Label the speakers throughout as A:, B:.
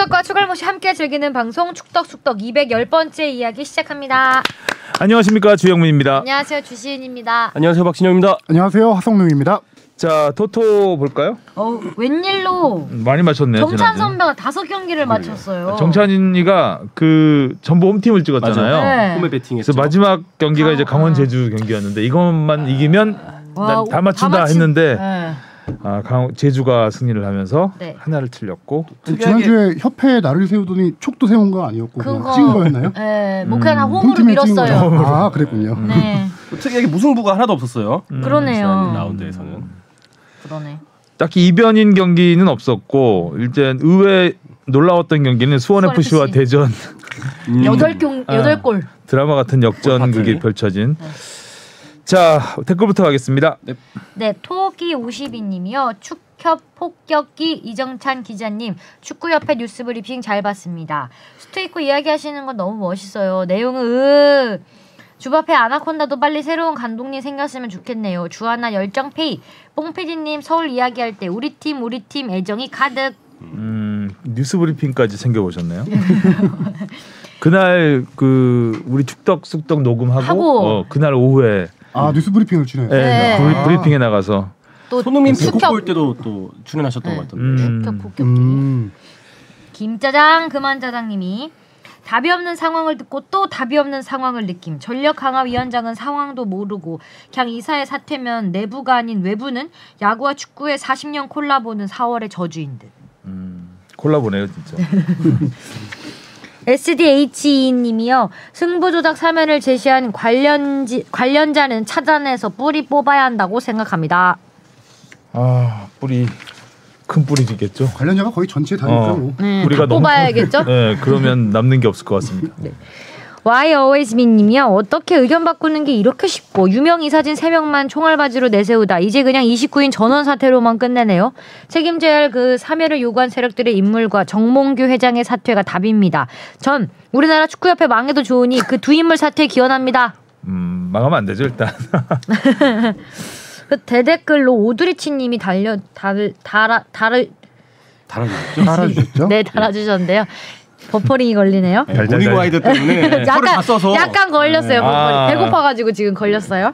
A: 축덕과 추갈모시 함께 즐기는 방송 축덕숙덕 210번째 이야기 시작합니다.
B: 안녕하십니까, 주영민입니다.
A: 안녕하세요, 주시은입니다.
C: 안녕하세요, 박진영입니다.
D: 안녕하세요, 하성룡입니다.
B: 자, 토토 볼까요?
A: 웬일로
B: 많이 맞췄네요.
A: 정찬
B: 지난주.
A: 선배가 5경기를 맞췄어요.
B: 정찬이가 그 전부 홈팀을 찍었잖아요.
A: 네.
C: 홈에 배팅했죠.
B: 그래서 마지막 경기가 이제 강원 제주 경기였는데 이것만 이기면 난 다 맞춘다 했는데
A: 네.
B: 제주가 승리를 하면서
A: 네.
B: 하나를 틀렸고
D: 지난주에 협회에 날을 세우더니 촉도 세운 거 아니었고 그냥 찍은 거였나요?
A: 네, 뭐 그냥 홈으로
D: 홈팀에 찍은
A: 밀었어요.
D: 거죠? 아, 그랬군요.
A: 네,
C: 특이하게 무승부가 하나도 없었어요.
A: 그러네요.
C: 지난 라운드에서는.
A: 그러네.
B: 딱히 이변인 경기는 없었고 일단 의외 놀라웠던 경기는 수원 FC와 대전
A: 8골.
B: 드라마 같은 역전극이 펼쳐진. 자, 댓글부터 하겠습니다.
A: 네, 토기 52님이요. 축협 폭격기 이정찬 기자님, 축구협회 뉴스브리핑 잘 봤습니다. 스토이크 이야기하시는 건 너무 멋있어요. 내용은 주바페 아나콘다도 빨리 새로운 감독님 생겼으면 좋겠네요. 주하나 열정페이. 뽕PD님 서울 이야기할 때 우리 팀 애정이 가득.
B: 뉴스브리핑까지 챙겨보셨네요. 그날 그 우리 축덕숙덕 녹음하고 그날 오후에
D: 뉴스브리핑을 출연해요.
A: 네.
B: 브리핑에 나가서
A: 또
C: 손흥민
A: 축협
C: 배구 볼 때도 또 출연하셨던 것 같던데.
A: 축협 폭격기. 김짜장 그만짜장님이 답이 없는 상황을 듣고 또 답이 없는 상황을 느낌. 전력 강화 위원장은 상황도 모르고 그냥 이사의 사퇴면 내부가 아닌 외부는 야구와 축구의 40년 콜라보는 4월의 저주인 듯.
B: 콜라보네요 진짜.
A: SDHE님이요. 승부조작 사면을 제시한 관련자는 찾아내서 뿌리 뽑아야 한다고 생각합니다.
B: 뿌리 큰 뿌리겠죠.
D: 관련자가 거의 전체 다니까 뭐.
B: 뿌리가 너무
A: 뽑아야겠죠?
B: 네, 그러면 남는 게 없을 것 같습니다.
A: 네. Why Always Me님이요. 어떻게 의견 바꾸는 게 이렇게 쉽고 유명 이사진 3명만 총알바지로 내세우다 이제 그냥 29인 전원 사퇴로만 끝내네요. 책임져야 할 그 사면을 요구한 세력들의 인물과 정몽규 회장의 사퇴가 답입니다. 전 우리나라 축구협회 망해도 좋으니 그 두 인물 사퇴 기원합니다.
B: 망하면 안 되죠 일단.
A: 그 대댓글로 오드리치님이
D: 달아주셨죠?
A: 네, 달아주셨는데요. 버퍼링이 걸리네요.
C: 모닝 와이드 때문에 서로 다 써서
A: 약간 걸렸어요. 배고파가지고 지금 걸렸어요.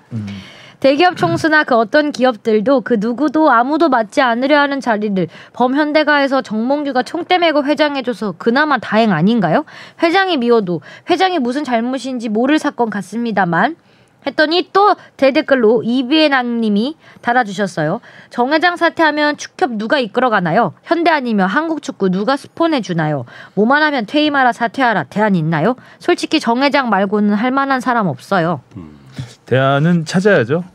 A: 대기업 총수나 그 어떤 기업들도 그 누구도 아무도 맡지 않으려 하는 자리를 범현대가에서 정몽규가 총대 메고 회장해줘서 그나마 다행 아닌가요? 회장이 미워도 회장이 무슨 잘못인지 모를 사건 같습니다만 했더니 또 대댓글로 이비엔왕님이 달아주셨어요. 정 회장 사퇴하면 축협 누가 이끌어가나요? 현대 아니면 한국축구 누가 스폰해주나요? 뭐만 하면 퇴임하라 사퇴하라 대안 있나요? 솔직히 정 회장 말고는 할 만한 사람 없어요.
B: 대안은 찾아야죠.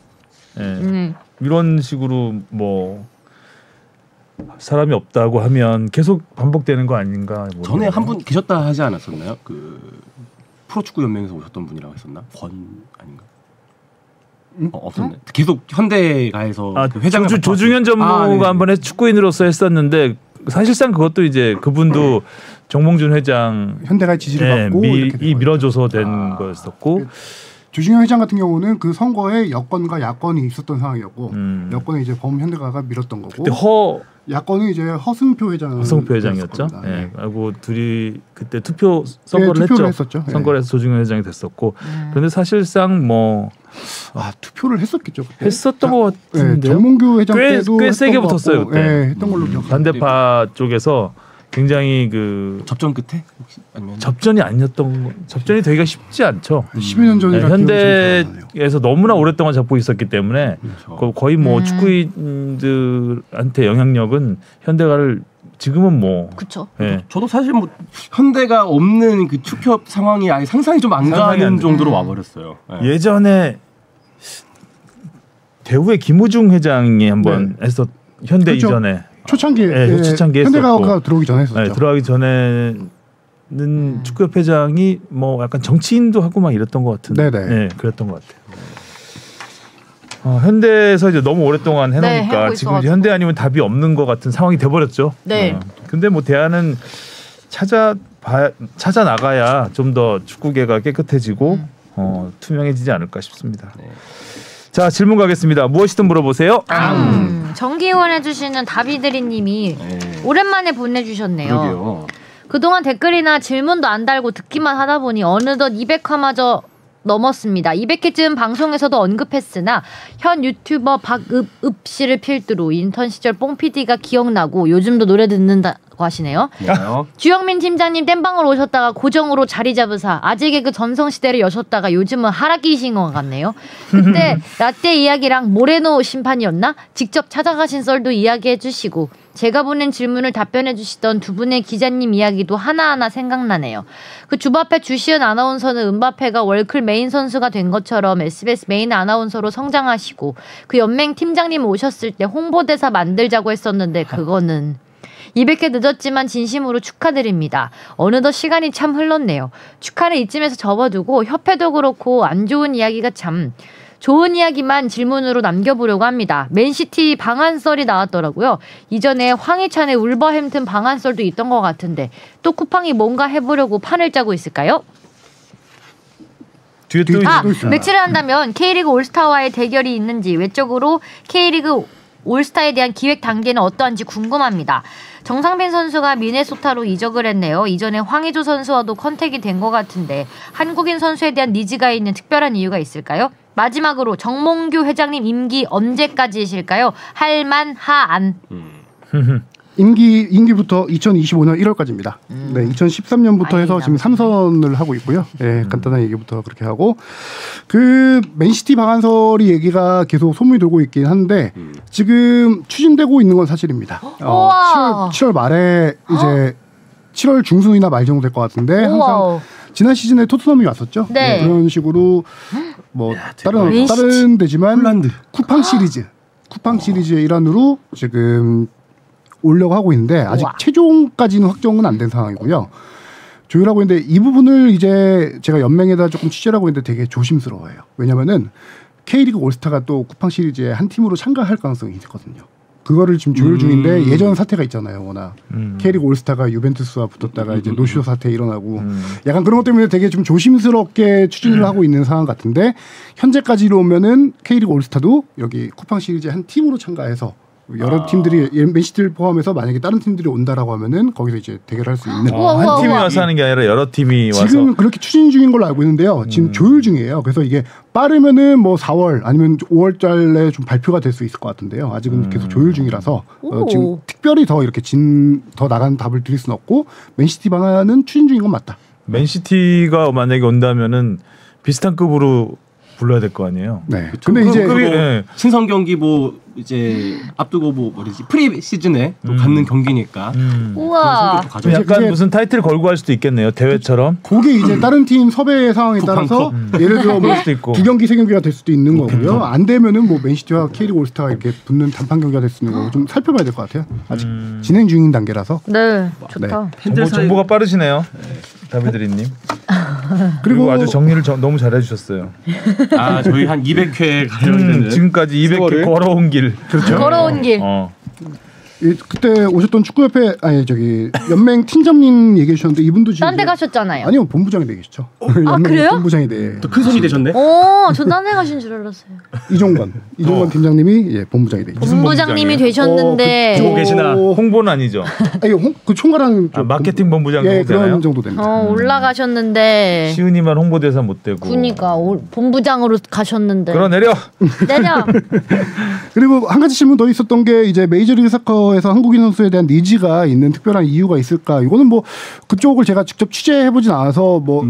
B: 네. 이런 식으로 뭐 사람이 없다고 하면 계속 반복되는 거 아닌가.
C: 전에 한 분 계셨다 하지 않았었나요? 그 프로축구 연맹에서 오셨던 분이라고 했었나? 권 아닌가? 없었네. 계속 현대가에서 그 회장을
B: 조중현 전무가 한번 축구인으로서 했었는데 사실상 그것도 이제 그분도 정몽준 회장
D: 현대가 지지를 받고
B: 밀어줘서 된 거였었고
D: 조중현 회장 같은 경우는 그 선거에 여권과 야권이 있었던 상황이었고 여권은 이제 범현대가가 밀었던 거고 야권은 이제 허승표
B: 회장이었죠. 네. 그리고 둘이 그때 선거를 했죠. 선거를 해서 조중현 회장이 됐었고 그런데 사실상 뭐
D: 투표를 했었겠죠. 그때.
B: 했었던 것 같은데
D: 정몽규 회장 때도
B: 꽤 세게 붙었어요 그때.
D: 했던 걸로 기억합니다.
B: 반대파 쪽에서 굉장히 그
C: 접전 끝에 혹시 아니면
B: 접전이 되기가 쉽지 않죠.
D: 12년 전이라
B: 현대에서 너무나 오랫동안 잡고 있었기 때문에 거의 뭐 축구인들한테 영향력은 현대가를 지금은 뭐
A: 그렇죠.
B: 네.
C: 저도 사실 뭐 현대가 없는 그 축협 상황이 아예 상상이 좀 안 가는 정도로 와버렸어요. 네.
B: 예전에 대우의 김우중 회장이 한번 했었 현대
D: 그렇죠.
B: 이전에.
D: 초창기에 현대가 들어오기 전에 했었죠.
B: 네, 들어가기 전에는 축구협회장이 뭐 약간 정치인도 하고 막 이랬던 것 같은데, 네, 그랬던 것 같아요. 현대에서 이제 너무 오랫동안 해놓으니까 지금 현대 아니면 답이 없는 것 같은 상황이 돼버렸죠.
A: 네.
B: 근데 뭐 대안은 찾아 나가야 좀 더 축구계가 깨끗해지고 투명해지지 않을까 싶습니다. 네. 자, 질문 가겠습니다. 무엇이든 물어보세요.
A: 정기 후원해주시는 다비드리님이 오랜만에 보내주셨네요.
C: 그러게요.
A: 그동안 댓글이나 질문도 안 달고 듣기만 하다 보니 어느덧 200화마저 넘었습니다. 200회쯤 방송에서도 언급했으나 현 유튜버 박읍 씨를 필두로 인턴 시절 뽕PD가 기억나고 요즘도 노래 듣는다고 하시네요. 주영민 팀장님 땜방으로 오셨다가 고정으로 자리 잡으사 아재 개그 전성시대를 여셨다가 요즘은 하락기이신 것 같네요. 그때 라떼 이야기랑 모레노 심판이었나? 직접 찾아가신 썰도 이야기해 주시고 제가 보낸 질문을 답변해 주시던 두 분의 기자님 이야기도 하나하나 생각나네요. 그 주바페 주시은 아나운서는 은바페가 월클 메인 선수가 된 것처럼 SBS 메인 아나운서로 성장하시고 그 연맹 팀장님 오셨을 때 홍보대사 만들자고 했었는데 그거는 200회 늦었지만 진심으로 축하드립니다. 어느덧 시간이 참 흘렀네요. 축하는 이쯤에서 접어두고 협회도 그렇고 안 좋은 이야기가 참 좋은 이야기만 질문으로 남겨보려고 합니다. 맨시티 방한썰이 나왔더라고요. 이전에 황희찬의 울버햄튼 방한썰도 있던 것 같은데 또 쿠팡이 뭔가 해보려고 판을 짜고 있을까요?
B: 뒤에 또
A: 매치를 한다면 K리그 올스타와의 대결이 있는지 외적으로 K리그 올스타에 대한 기획 단계는 어떠한지 궁금합니다. 정상빈 선수가 미네소타로 이적을 했네요. 이전에 황의조 선수와도 컨택이 된 것 같은데 한국인 선수에 대한 니즈가 있는 특별한 이유가 있을까요? 마지막으로 정몽규 회장님 임기 언제까지이실까요? 할만하안.
D: 임기부터 2025년 1월까지입니다. 네, 2013년부터 해서 지금 3선을 하고 있고요. 네, 간단한 얘기부터 그렇게 하고 그 맨시티 방한설이 얘기가 계속 소문이 돌고 있긴 한데 지금 추진되고 있는 건 사실입니다. 7월 말에 이제 7월 중순이나 말 정도 될 것 같은데 항상 지난 시즌에 토트넘이 왔었죠.
A: 네.
D: 그런 식으로 뭐 다른 데지만
C: 폴란드
D: 쿠팡 시리즈의 일환으로 지금 오려고 하고 있는데 아직 최종까지는 확정은 안 된 상황이고요. 조율하고 있는데 이 부분을 이제 제가 연맹에다 조금 취재를 하고 있는데 되게 조심스러워요. 왜냐면은 K리그 올스타가 또 쿠팡 시리즈에 한 팀으로 참가할 가능성이 있거든요. 그거를 지금 조율 중인데 예전 사태가 있잖아요. 워낙 K리그 올스타가 유벤투스와 붙었다가 이제 노쇼 사태 일어나고 약간 그런 것 때문에 되게 좀 조심스럽게 추진을 하고 있는 상황 같은데 현재까지로 오면은 K리그 올스타도 여기 쿠팡 시리즈에 한 팀으로 참가해서 여러 팀들이 맨시티를 포함해서 만약에 다른 팀들이 온다라고 하면은 거기서 이제 대결할 수 있는
B: 한 팀이 와서 하는 게 아니라 여러 팀이 와서
D: 지금 그렇게 추진 중인 걸로 알고 있는데요. 지금 조율 중이에요. 그래서 이게 빠르면은 뭐 4월 아니면 5월달에 좀 발표가 될 수 있을 것 같은데요. 아직은 계속 조율 중이라서 지금 특별히 더 이렇게 더 나간 답을 드릴 수는 없고 맨시티 방안은 추진 중인 건 맞다.
B: 맨시티가 만약에 온다면은 비슷한 급으로 불러야 될 거 아니에요.
D: 네. 근데 이제
C: 뭐 친선 경기 뭐 이제 앞두고 뭐 뭐지 프리 시즌에 또 갖는 경기니까.
A: 우와.
B: 약간 무슨 타이틀 걸고 할 수도 있겠네요. 대회처럼.
D: 그게 이제 다른 팀 섭외 상황에 따라서 예를 들어 뭐 두 경기 세 경기가 될 수도 있는 거고요. 안 되면은 뭐 맨시티와 K리그 올스타가 이렇게 붙는 단판 경기가 될 수 있는 거고 좀 살펴봐야 될 것 같아요. 아직 진행 중인 단계라서.
A: 네, 좋다.
B: 정보가 빠르시네요. 다비드리님. 그리고 아주 정리를 너무 잘해주셨어요.
C: 아 저희 한 200회 가려는
B: 지금까지 200회 걸어온 길.
D: 그렇죠.
A: 걸어온 길.
D: 그때 오셨던 축구협회 연맹 팀장님 얘기해 주셨는데 이분도 지금
A: 딴 데 가셨잖아요.
D: 아니요 본부장이 되셨죠.
A: 아 그래요?
D: 본부장이 돼.
C: 또 큰 손이 되셨네.
A: 저 딴 데 가신 줄 알았어요.
D: 이종건 팀장님이 본부장이 되죠.
A: 본부장님이 되셨는데
C: 그쪽에 계시나?
B: 홍보는 아니죠.
D: 그 총괄하는
B: 마케팅 본부장
D: 정도잖아요. 그런 정도 됩니다.
A: 올라가셨는데
B: 시은이만 홍보대사 못 되고.
A: 그러니까 본부장으로 가셨는데.
B: 끌어내려.
A: 내려.
D: 그리고 한 가지 질문 더 있었던 게 이제 메이저리그 사커에서 한국인 선수에 대한 니즈가 있는 특별한 이유가 있을까? 이거는 뭐 그쪽을 제가 직접 취재해보진 않아서 뭐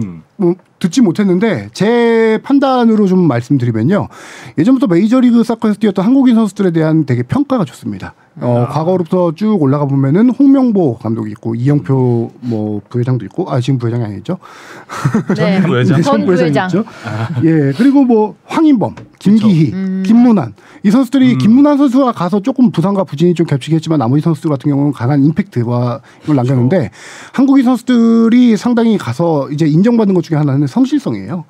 D: 듣지 못했는데 제 판단으로 좀 말씀드리면요. 예전부터 메이저리그 사커에서 뛰었던 한국인 선수들에 대한 되게 평가가 좋습니다. 과거로부터 쭉 올라가 보면은 홍명보 감독이 있고 이영표 뭐 부회장도 있고 지금 부회장이 아니죠?
A: 네.
B: 전
A: 부회장
D: 있죠. 예 그리고 뭐 황인범, 김기희, 김문환 이 선수들이 김문환 선수가 가서 조금 부상과 부진이 좀 겹치긴 했지만 나머지 선수들 같은 경우는 강한 임팩트와 이걸 남겼는데 한국인 선수들이 상당히 가서 이제 인정받는 것 중에 하나는 성실성이에요.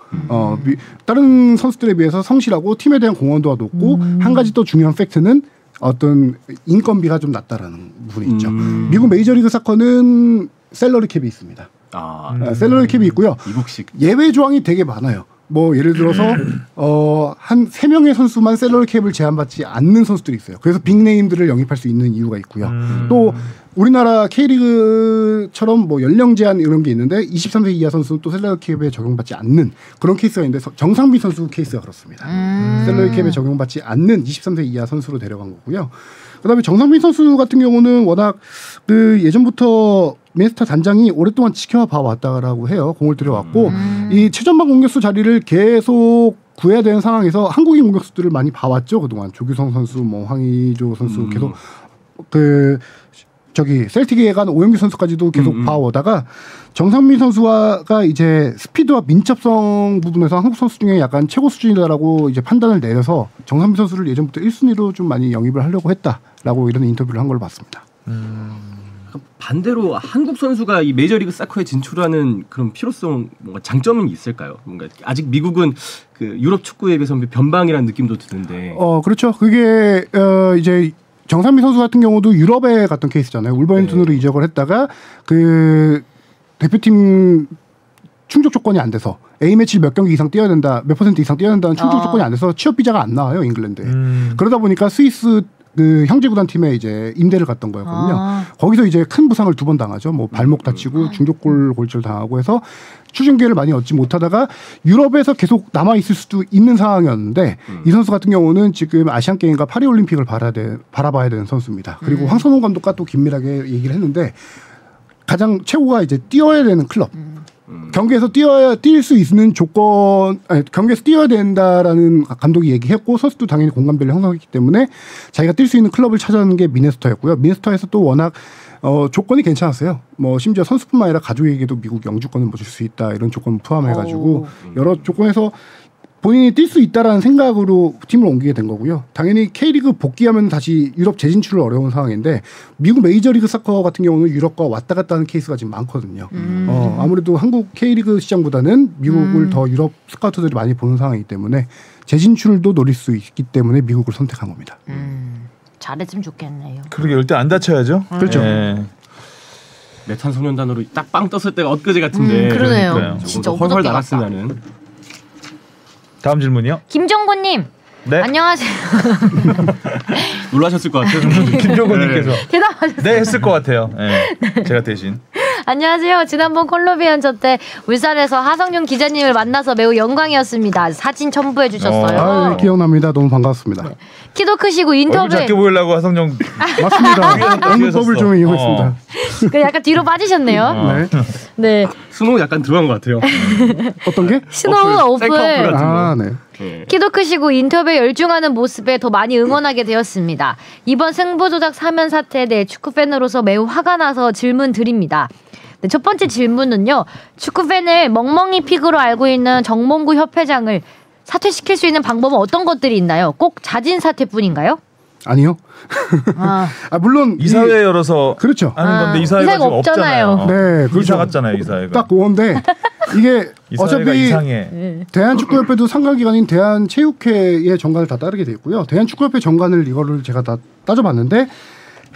D: 다른 선수들에 비해서 성실하고 팀에 대한 공헌도가 높고 한 가지 또 중요한 팩트는 어떤 인건비가 좀 낮다라는 부분이 있죠. 미국 메이저리그 사커는 셀러리 캡이 있습니다. 셀러리 캡이 있고요.
C: 미국식
D: 예외 조항이 되게 많아요. 뭐 예를 들어서 한 3명의 선수만 셀러리 캡을 제한받지 않는 선수들이 있어요. 그래서 빅네임들을 영입할 수 있는 이유가 있고요. 또 우리나라 K리그처럼 뭐 연령 제한 이런 게 있는데 23세 이하 선수는 또 셀러리 캡에 적용받지 않는 그런 케이스가 있는데 정상빈 선수 케이스가 그렇습니다. 셀러리 캡에 적용받지 않는 23세 이하 선수로 데려간 거고요. 그다음에 정상빈 선수 같은 경우는 워낙 그 예전부터 미네소타 단장이 오랫동안 지켜봐 왔다라고 해요. 공을 들여왔고 이 최전방 공격수 자리를 계속 구해야 되는 상황에서 한국인 공격수들을 많이 봐왔죠. 그동안 조규성 선수, 뭐 황의조 선수 계속 그 저기 셀틱에 간 오영규 선수까지도 계속 봐오다가 정상민 선수가 이제 스피드와 민첩성 부분에서 한국 선수 중에 약간 최고 수준이다라고 이제 판단을 내려서 정상민 선수를 예전부터 1순위로 좀 많이 영입을 하려고 했다라고 이런 인터뷰를 한 걸로 봤습니다.
C: 반대로 한국 선수가 이 메이저리그 사커에 진출하는 그런 필요성, 뭔가 장점은 있을까요? 뭔가 아직 미국은 그 유럽 축구에 비해서 변방이라는 느낌도 드는데.
D: 그렇죠. 그게 이제 정상민 선수 같은 경우도 유럽에 갔던 케이스잖아요. 울버햄튼으로 이적을 했다가 그 대표팀 충족 조건이 안 돼서 A매치 몇 경기 이상 뛰어야 된다, 몇 퍼센트 이상 뛰어야 된다는 충족 조건이 안 돼서 취업 비자가 안 나와요, 잉글랜드에. 그러다 보니까 스위스 그 형제 구단 팀에 이제 임대를 갔던 거였거든요. 거기서 이제 큰 부상을 2번 당하죠. 뭐 발목 다치고 중족골 골절 당하고 해서 출전 기회를 많이 얻지 못하다가 유럽에서 계속 남아 있을 수도 있는 상황이었는데 이 선수 같은 경우는 지금 아시안 게임과 파리 올림픽을 바라봐야 되는 선수입니다. 그리고 황선홍 감독과 또 긴밀하게 얘기를 했는데 가장 최고가 이제 뛰어야 되는 클럽. 경기에서 뛸 수 있는 조건, 경기에서 뛰어야 된다라는 감독이 얘기했고 선수도 당연히 공감대를 형성했기 때문에 자기가 뛸 수 있는 클럽을 찾아낸 게 미네소타였고요. 미네소타에서 또 워낙 조건이 괜찮았어요. 뭐 심지어 선수뿐만 아니라 가족에게도 미국 영주권을 줄 수 있다 이런 조건 포함해가지고 여러 조건에서 본인이 뛸 수 있다라는 생각으로 팀을 옮기게 된 거고요. 당연히 K리그 복귀하면 다시 유럽 재진출을 어려운 상황인데 미국 메이저리그 사커 같은 경우는 유럽과 왔다 갔다 하는 케이스가 지금 많거든요. 아무래도 한국 K리그 시장보다는 미국을 더 유럽 스카우터들이 많이 보는 상황이기 때문에 재진출도 노릴 수 있기 때문에 미국을 선택한 겁니다.
A: 잘했으면 좋겠네요.
B: 그러게 이럴 때 안 다쳐야죠.
D: 그렇죠.
B: 네.
C: 메탄 소년단으로 딱 빵 떴을 때가 엊그제 같은데.
A: 그러네요. 진짜
C: 헐헐 나갔으면은.
B: 다음 질문이요.
A: 김정곤님.
B: 네.
A: 안녕하세요.
C: 놀라셨을 것 같아요.
B: 김종곤님께서
A: 대답하셨어요.
B: 네 했을 것 같아요. 네. 제가 대신.
A: 안녕하세요. 지난번 콜로비언 저 때 울산에서 하성윤 기자님을 만나서 매우 영광이었습니다. 사진 첨부해 주셨어요.
D: 기억납니다. 너무 반갑습니다.
A: 네. 키도 크시고 인터뷰
B: 작게 보이려고 하성룡
D: 맞습니다. 언급법을 좀 이용했습니다.
A: 약간 뒤로 빠지셨네요.
D: 네.
A: 네.
C: 스노우 약간 들어간 것 같아요.
D: 어떤 게?
A: 스노우 어플.
D: 네.
A: 키도 크시고 인터뷰에 열중하는 모습에 더 많이 응원하게 되었습니다. 이번 승부조작 사면 사태에 대해 축구팬으로서 매우 화가 나서 질문 드립니다. 네, 첫 번째 질문은요. 축구팬을 멍멍이 픽으로 알고 있는 정몽구 협회장을 사퇴시킬 수 있는 방법은 어떤 것들이 있나요? 꼭 자진 사퇴뿐인가요?
D: 아니요. 물론
B: 이사회 열어서
D: 그렇죠.
B: 하는 건데 이사회가 지금 없잖아요.
D: 네, 그렇죠.
B: 이사 갔잖아요, 이사회가.
D: 딱 그건데 이게 어차피
B: 이상해.
D: 대한축구협회도 상관기관인 대한체육회의 정관을 다 따르게 돼 있고요. 대한축구협회 정관을 이거를 제가 다 따져봤는데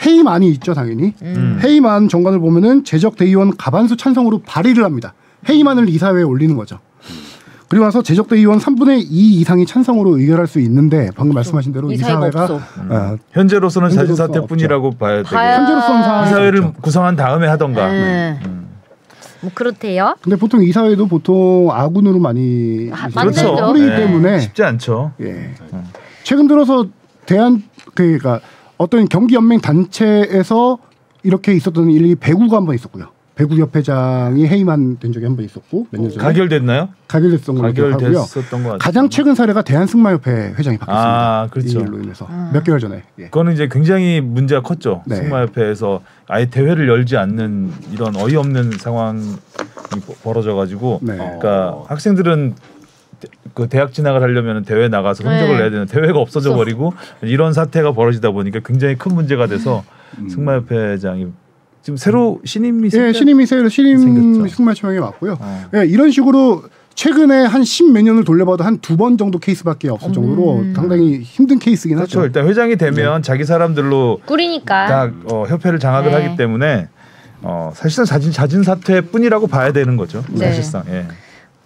D: 회의만이 있죠, 당연히. 회의만 정관을 보면은 재적 대의원 과반수 찬성으로 발의를 합니다. 회의만을 이사회에 올리는 거죠. 그리고 나서 재적 대의원 3분의 2 이상이 찬성으로 의결할 수 있는데 방금 말씀하신 대로 이사회가
B: 현재로서는 자진 사퇴뿐이라고 봐야 되고
D: 현재로서는
B: 이사회를 구성한 다음에 하던가.
A: 뭐 그렇대요.
D: 근데 보통 이사회도 보통 아군으로 많이
B: 그렇죠.
D: 뿌리기 때문에
B: 쉽지 않죠.
D: 예. 최근 들어서 그러니까 어떤 경기 연맹 단체에서 이렇게 있었던 일이 배구가 한번 있었고요. 배구 협회장이 해임한 된 적이 한 번 있었고 몇 년 전에
B: 가결됐나요?
D: 가결됐던 걸로 기억하고요. 가장 최근 사례가 대한승마협회 회장이 바뀌었습니다.
B: 그렇죠.
D: 이 일로 인해서 몇 개월 전에.
B: 그거는 이제 굉장히 문제가 컸죠. 네. 승마협회에서 아예 대회를 열지 않는 이런 어이없는 상황이 벌어져가지고,
D: 네.
B: 그러니까 학생들은 그 대학 진학을 하려면 대회 나가서 성적을 내야 되는 대회가 없어져 버리고 이런 사태가 벌어지다 보니까 굉장히 큰 문제가 돼서 승마협회장이 지금 새로 신임이
D: 신임이 새로 신임 승마협회장이 왔고요. 예, 이런 식으로 최근에 한 10몇 년을 돌려봐도 한 2번 정도 케이스밖에 없을 정도로 상당히 힘든 케이스긴
B: 그렇죠.
D: 하죠.
B: 일단 회장이 되면 자기 사람들로
A: 꾸리니까
B: 다 협회를 장악을 하기 때문에 사실상 자진 사퇴뿐이라고 봐야 되는 거죠. 사실상. 예.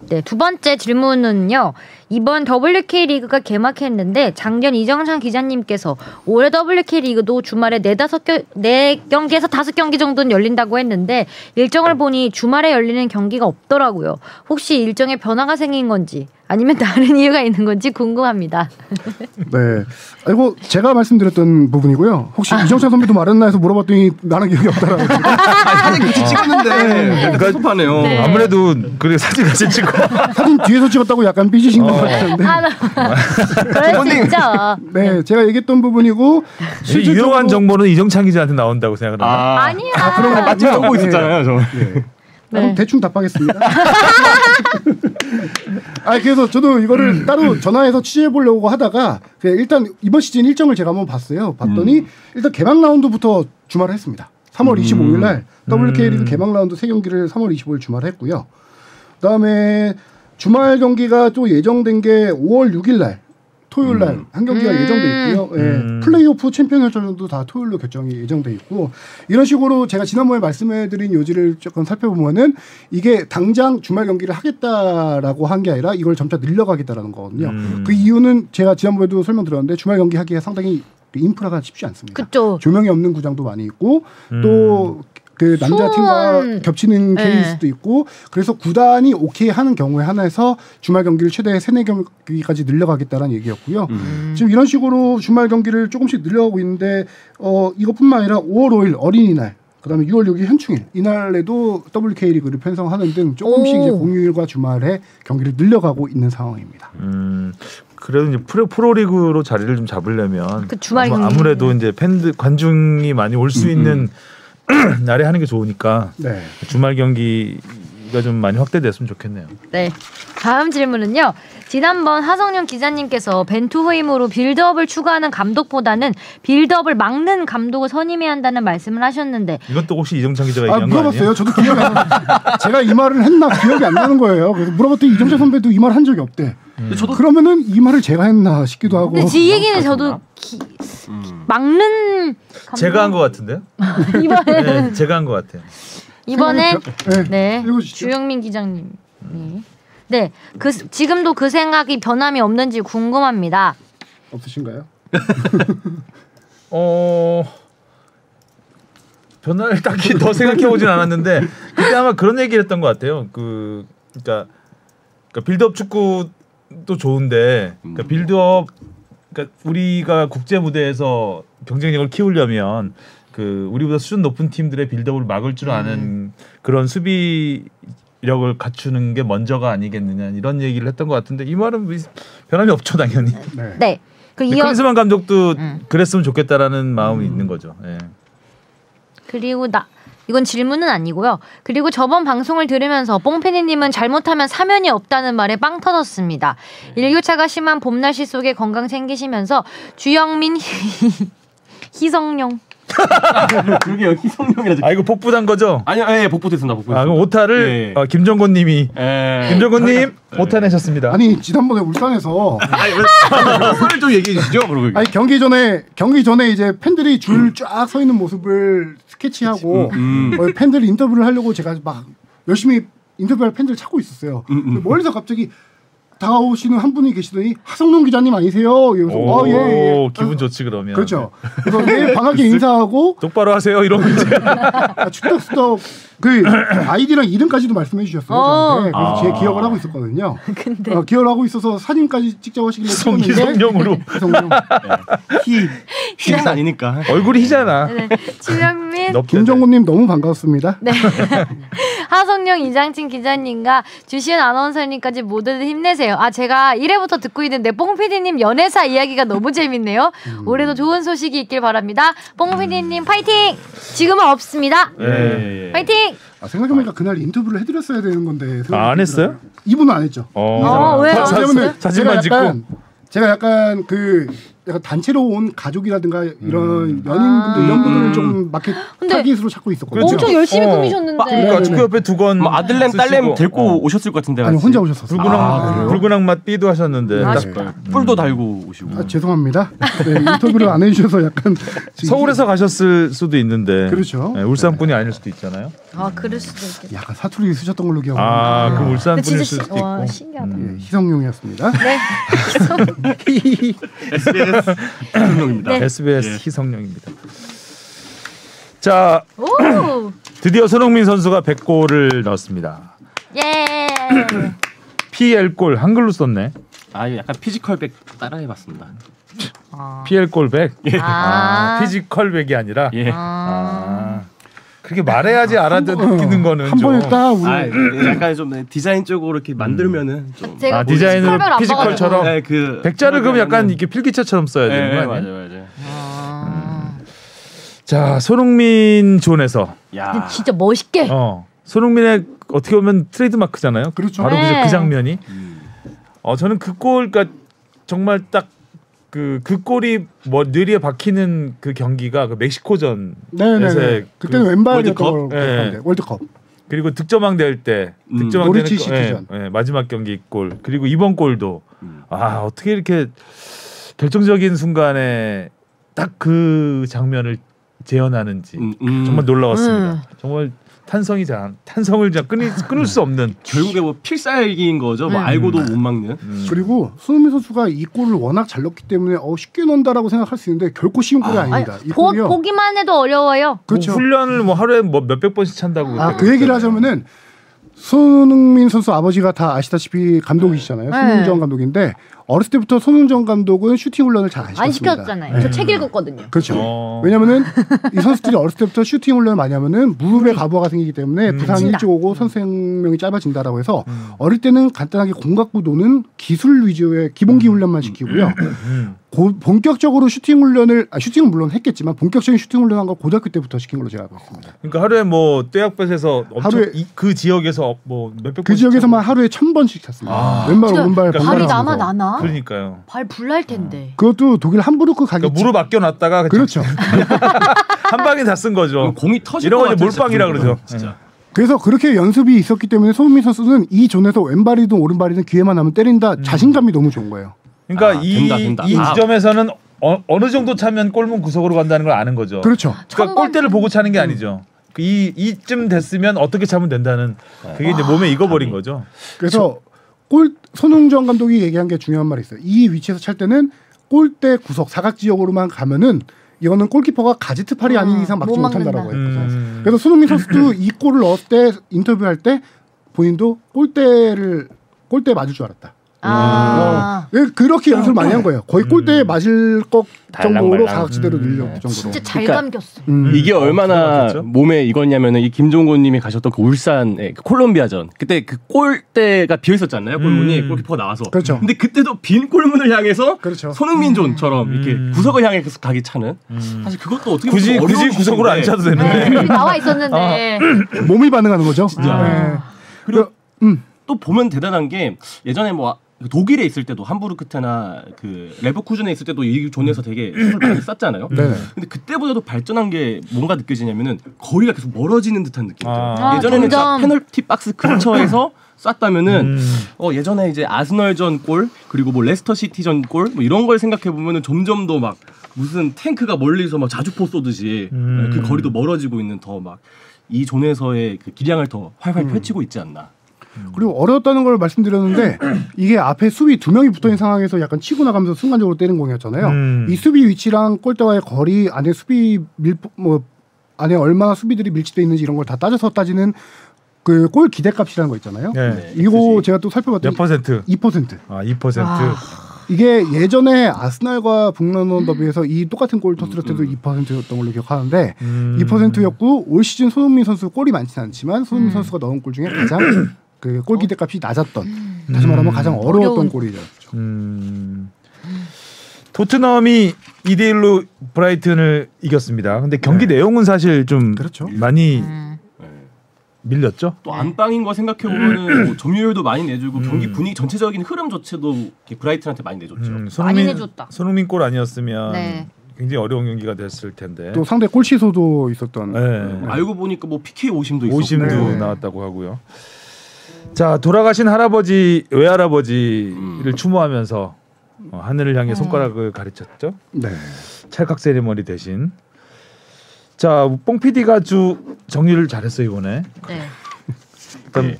A: 네, 두 번째 질문은요. 이번 WK 리그가 개막했는데 작년 이정찬 기자님께서 올해 WK 리그도 주말에 4경기에서 5경기 정도는 열린다고 했는데 일정을 보니 주말에 열리는 경기가 없더라고요. 혹시 일정에 변화가 생긴 건지 아니면 다른 이유가 있는 건지 궁금합니다.
D: 네. 이거 제가 말씀드렸던 부분이고요. 혹시 이정찬 선배도 말했나 해서 물어봤더니 나는 기억이 없다라고.
C: 사진 같이 찍었는데 그러니까 섭섭하네요.
A: 네.
B: 아무래도 그래 사진 같이 찍고
D: 사진 뒤에서 찍었다고 약간 삐지신 것 같은데.
A: 그럴 수 있죠.
D: 네, 제가 얘기했던 부분이고
B: 유용한 정보는 이정찬 기자한테 나온다고 생각을 합니다.
A: 아니야.
C: 그런 거 마침 적고 있었잖아요. 저.
D: 네.
A: 네.
D: 그럼 대충 답하겠습니다. 그래서 저도 이거를 따로 전화해서 취재해 보려고 하다가 일단 이번 시즌 일정을 제가 한번 봤어요. 봤더니 일단 개막 라운드부터 주말에 했습니다. 3월 25일 날 WK 리그 개막 라운드 3경기를 3월 25일 주말에 했고요. 그다음에 주말 경기가 또 예정된 게 5월 6일 날 토요일 날 한 경기가 예정돼 있고요. 예, 플레이오프 챔피언 결정도 다 토요일로 결정이 예정돼 있고 이런 식으로 제가 지난번에 말씀해드린 요지를 조금 살펴보면은 이게 당장 주말 경기를 하겠다라고 한 게 아니라 이걸 점차 늘려가겠다라는 거거든요. 그 이유는 제가 지난번에도 설명드렸는데 주말 경기 하기에 상당히 인프라가 쉽지 않습니다.
A: 그쵸.
D: 조명이 없는 구장도 많이 있고 또 그 남자 팀과 겹치는 케이스도 있고 그래서 구단이 오케이 하는 경우에 하나에서 주말 경기를 최대 3-4경기까지 늘려가겠다는 얘기였고요. 지금 이런 식으로 주말 경기를 조금씩 늘려가고 있는데 이것뿐만 아니라 5월 5일 어린이날 그다음에 6월 6일 현충일 이날에도 WK 리그를 편성하는 등 조금씩 이제 공휴일과 주말에 경기를 늘려가고 있는 상황입니다.
B: 그래도 이제 프로리그로 자리를 좀 잡으려면
A: 그 주말 경기
B: 아무래도 이제 팬들 관중이 많이 올 수 있는 날에 하는 게 좋으니까
D: 네.
B: 주말 경기가 좀 많이 확대됐으면 좋겠네요.
A: 네. 다음 질문은요. 지난번 하성룡 기자님께서 벤투 후임으로 빌드업을 추구하는 감독보다는 빌드업을 막는 감독을 선임해야 한다는 말씀을 하셨는데
B: 이것도 혹시 이정찬 기자가 얘기한 거
D: 물어봤어요.
B: 아니에요?
D: 저도 기억이 안 나요. 제가 이 말을 했나 기억이 안 나는 거예요. 그래서 물어봤더니 이정찬 선배도 이 말 한 적이 없대.
C: 저도
D: 그러면은 이 말을 제가 했나 싶기도 하고.
A: 근데 이 얘기는 저도 막는 감독...
B: 제가 한 거 같은데요?
A: 이번에
B: 네, 제가 한 거 같아요.
A: 이번에 네.
D: 읽어주시죠.
A: 주영민 기자님. 네. 지금도 그 생각이 변함이 없는지 궁금합니다.
D: 없으신가요?
B: 변화를 딱히 더 생각해 보진 않았는데 그때 아마 그런 얘기를 했던 것 같아요. 그러니까 빌드업 축구도 좋은데 그러니까 빌드업 그러니까 우리가 국제 무대에서 경쟁력을 키우려면 그 우리보다 수준 높은 팀들의 빌드업을 막을 줄 아는 그런 수비력을 갖추는 게 먼저가 아니겠느냐 이런 얘기를 했던 것 같은데 이 말은 변함이 없죠 당연히.
D: 네.
A: 네.
B: 클린스만 감독도 그랬으면 좋겠다라는 마음이 있는 거죠. 예.
A: 그리고 이건 질문은 아니고요. 그리고 저번 방송을 들으면서 뽕팬이님은 잘못하면 사면이 없다는 말에 빵 터졌습니다. 일교차가 심한 봄날씨 속에 건강 챙기시면서 주영민 희성룡
C: 그게 희성룡이라서.
B: 아 이거 복부단 거죠?
C: 아니요, 예, 복부됐습니다. 복부됐습니다.
B: 그럼 오타를
C: 예.
B: 김정곤님이 김정곤님 오타 내셨습니다.
D: 아니 지난번에 울산에서
C: 소리를 좀 얘기해 주시죠. 그러고.
D: 아니 경기 전에 이제 팬들이 줄 쫙 서 있는 모습을 스케치하고 팬들 인터뷰를 하려고 제가 막 열심히 인터뷰할 팬들 찾고 있었어요. 멀리서 갑자기 다가오시는 한 분이 계시더니 하성룡 기자님 아니세요? 이러면서 예.
B: 기분 좋지 그러면.
D: 그렇죠. 그래서 예, 반갑게 인사하고
B: 똑바로 하세요 이런 문제.
D: 축덕수덕 그 아이디랑 이름까지도 말씀해 주셨어요. 저한테. 그래서 제 기억을 하고 있었거든요.
A: 근데
D: 기억을 하고 있어서 사진까지 찍자고 하시길래
B: 희성룡으로.
C: 희는 아니니까.
B: 얼굴이 희잖아.
A: 네. 주영민
D: 김정곤님 너무 반갑습니다.
A: 네. 하성룡 이장진 기자님과 주시은 아나운서님까지 모두들 힘내세요. 제가 1회부터 듣고 있는데 뽕PD님 연애사 이야기가 너무 재밌네요. 올해도 좋은 소식이 있길 바랍니다. 뽕PD님 파이팅! 지금은 없습니다.
B: 네.
A: 파이팅!
D: 생각해보니까 그날 인터뷰를 해드렸어야 되는 건데
B: 안 했어요?
D: 이분은 안 했죠.
A: 왜?
B: 사진만 찍고.
D: 제가 약간 그 약간 단체로 온 가족이라든가 이런 연인분들 이런 분들은 좀 마켓 타깃으로 찾고 있었거든요.
B: 그렇죠.
A: 엄청 열심히 꾸미셨는데.
B: 그러니까 축구 옆에 두건
C: 뭐 아들냄 딸냄 데리고 오셨을 것 같은데.
D: 아니 혼자 오셨었어요.
B: 붉은 악맛 B도 하셨는데
A: 아쉽다.
C: 뿔도 달고 오시고.
D: 죄송합니다. 네, 인터뷰를 안 해주셔서 약간
B: 서울에서 가셨을 수도 있는데
D: 그렇죠.
B: 네, 울산분이 아닐 수도 있잖아요.
A: 아 그럴 수도 있겠다.
D: 약간 사투리 쓰셨던 걸로 기억합니다.
B: 그 울산
A: 근데
B: 분일
A: 진짜
B: 수도 있고.
A: 와, 신기하다.
D: 예, 희성용이었습니다.
A: 네.
C: SBS 희성용입니다.
A: 네.
B: SBS
C: 예.
B: 희성용입니다. 자,
A: 오.
B: 드디어 손흥민 선수가 100골을 넣었습니다.
A: 예.
B: PL골 한글로 썼네.
C: 아 약간 피지컬백 따라해봤습니다.
B: PL골 100. 피지컬 100이 아니라.
C: 예.
B: 그렇게 말해야지 알아듣는 거는
D: 한 번에 딱 우리
C: 약간 좀 디자인 쪽으로 이렇게 만들면은 좀.
A: 제가
B: 디자인으로
A: 피지컬별 안
B: 피지컬처럼.
C: 네, 그
B: 백자를 그럼 약간 이렇게 필기체처럼 써야 되는 거 아니에요?
C: 맞아요.
B: 자, 손흥민 존에서.
C: 야.
A: 진짜 멋있게.
B: 손흥민의 어떻게 보면 트레이드 마크잖아요.
D: 그렇죠.
B: 바로
A: 네.
B: 그 장면이. 저는 그 골, 그러니까 정말 딱 그 골이 뭐 뇌리에 박히는 그 경기가 그 멕시코전에서
D: 네네. 그때는 왼발이었던 걸로
B: 월드컵?
D: 기억하는데 월드컵.
B: 그리고 득점왕 될 때 득점왕
D: 노리치
B: 되는
D: 시티전.
B: 마지막 경기 골 그리고 이번 골도 어떻게 이렇게 결정적인 순간에 딱 그 장면을 재현하는지 정말 놀라웠습니다. 정말 탄성을 그냥 끊을 수 없는
C: 결국에 뭐 필살기인 거죠. 뭐 알고도 못 막는.
D: 그리고 손흥민 선수가 이 골을 워낙 잘 넣기 때문에 쉽게 넣는다라고 생각할 수 있는데 결코 쉬운 골이 아닙니다. 이 골이요.
A: 보기만 해도 어려워요.
D: 그렇죠.
B: 훈련을 뭐 하루에 뭐 몇백 번씩 찬다고.
D: 그 얘기를 하자면은 손흥민 선수 아버지가 다 아시다시피 감독이시잖아요. 손흥정 감독인데 어렸을 때부터 손흥정 감독은 슈팅 훈련을 잘 안 시켰습니다.
A: 시켰잖아요. 저 책 읽었거든요.
D: 그렇죠. 왜냐면은 이 선수들이 어렸을 때부터 슈팅 훈련을 많이 하면은 무릎에 가부가 생기기 때문에 부상이 일찍 오고 선수 생명이 짧아진다라고 해서 어릴 때는 간단하게 공각구 도는 기술 위주의 기본기 훈련만 시키고요. 본격적으로 슈팅은 물론 했겠지만 본격적인 슈팅 훈련한 걸 고등학교 때부터 시킨 걸로 제가 알고 있습니다.
B: 그러니까 하루에 뭐 떼약볕에서
D: 하루에
B: 그 지역에서 뭐 몇백
D: 그 지역에서만 하루에 1000번씩 찼습니다. 왼발 오른발
A: 발이
D: 번갈아
A: 나나?
B: 그러니까요.
A: 발 불날 텐데.
D: 그것도 독일 함부르크 가기
B: 그러니까 무릎 아껴놨다가
D: 그렇죠.
B: 한 방에 다 쓴 거죠.
C: 공이 터질
B: 이런
C: 것
B: 거 이제
C: 같아요,
B: 몰빵이라
C: 진짜.
B: 그러죠.
C: 진짜.
D: 그래서 그렇게 연습이 있었기 때문에 손흥민 선수는 이 존에서 왼발이든 오른발이든 기회만 하면 때린다 자신감이 너무 좋은 거예요.
B: 그러니까
C: 된다.
B: 이 지점에서는 어느 정도 차면 골문 구석으로 간다는 걸 아는 거죠.
D: 그렇죠.
B: 그러니까 골대를 보고 차는 게 아니죠. 이쯤 됐으면 어떻게 차면 된다는 그게 이제 몸에 익어버린 거죠.
D: 그래서 손흥정 감독이 얘기한 게 중요한 말이 있어요. 이 위치에서 찰 때는 골대 구석 사각 지역으로만 가면은 이거는 골키퍼가 가지트 팔이 아닌 이상 막지
A: 못
D: 못한다라고
A: 막는다.
D: 했거든요. 그래서 손흥민 선수도 이 골을 넣었을 때 인터뷰할 때 본인도 골대에 맞을 줄 알았다. 그렇게 연습을 많이 한 거예요. 거의 골대에 맞을 것 정도로 사각지대로 늘렸을 정도로.
A: 진짜 잘
C: 그러니까
A: 감겼어.
C: 이게 얼마나
B: 그렇죠?
C: 몸에 익었냐면은 이 김종곤님이 가셨던 그 울산의 그 콜롬비아전 그때 그 골대가 비어 있었잖아요. 골문이 골키퍼가 나와서.
D: 그렇죠.
C: 근데 그때도 빈 골문을 향해서
D: 그렇죠.
C: 손흥민존처럼 이렇게 구석을 향해 계속 가기 차는. 사실 그것도 어떻게
B: 굳이
C: 보면 어려운
B: 구석으로 안 차도 되는데.
A: 네, 여기 나와 있었는데.
D: 몸이 반응하는 거죠. 네.
C: 그리고 또 보면 대단한 게 예전에 뭐 독일에 있을 때도 함부르크테나 그 레버쿠젠에 있을 때도 이 존에서 되게 슛을 많이 쐈잖아요.
D: 네.
C: 근데 그때보다도 발전한 게 뭔가 느껴지냐면은 거리가 계속 멀어지는 듯한 느낌이죠.
A: 아,
C: 예전에는 딱
A: 점점.
C: 페널티 박스 근처에서 쐈다면은 예전에 이제 아스널전 골 그리고 뭐 레스터 시티전 골 뭐 이런 걸 생각해 보면은 점점 더 막 무슨 탱크가 멀리서 막 자주포 쏘듯이 그 거리도 멀어지고 있는 더 막 이 존에서의 그 기량을 더 활활 펼치고 있지 않나.
D: 그리고 어려웠다는 걸 말씀드렸는데 이게 앞에 수비 2명이 붙어있는 상황에서 약간 치고 나가면서 순간적으로 때린 공이었잖아요. 이 수비 위치랑 골대와의 거리 안에 안에 얼마나 수비들이 밀집돼 있는지 이런 걸 다 따지는 그 골 기대값이라는 거 있잖아요.
B: 네.
D: 이거 제가 또 살펴봤더니
B: 몇 퍼센트?
D: 2%.
B: 2%.
D: 이게 예전에 아스날과 북런던 더비에서 이 똑같은 골 터뜨릴 때도 2%였던 걸로 기억하는데 2%였고 올 시즌 손흥민 선수 골이 많지는 않지만 손흥민 선수가 넣은 골 중에 가장 그 골 기대값이 낮았던 다시 말하면 가장 어려웠던 골이죠.
B: 토트넘이 2대1로 브라이튼을 이겼습니다. 근데 경기 내용은 사실 좀
D: 그렇죠.
B: 많이 밀렸죠.
C: 또 안방인 거 생각해 보면은 뭐 점유율도 많이 내주고 경기 분위기 전체적인 흐름 자체도 브라이튼한테 많이 내줬죠.
A: 많이 내줬다.
B: 손흥민 골 아니었으면
A: 네.
B: 굉장히 어려운 경기가 됐을 텐데.
D: 또 상대 골 취소도 있었던.
B: 네.
C: 알고 보니까 뭐 PK 오심도 있었고.
B: 오심도 나왔다고 하고요. 자, 돌아가신 할아버지 외할아버지를 추모하면서 하늘을 향해 손가락을 가르쳤죠.
D: 네.
B: 찰칵 세리머니 대신. 자, 뽕 PD가 아주 정리를 잘했어요 이번에.
A: 네.
B: 일단
C: 네.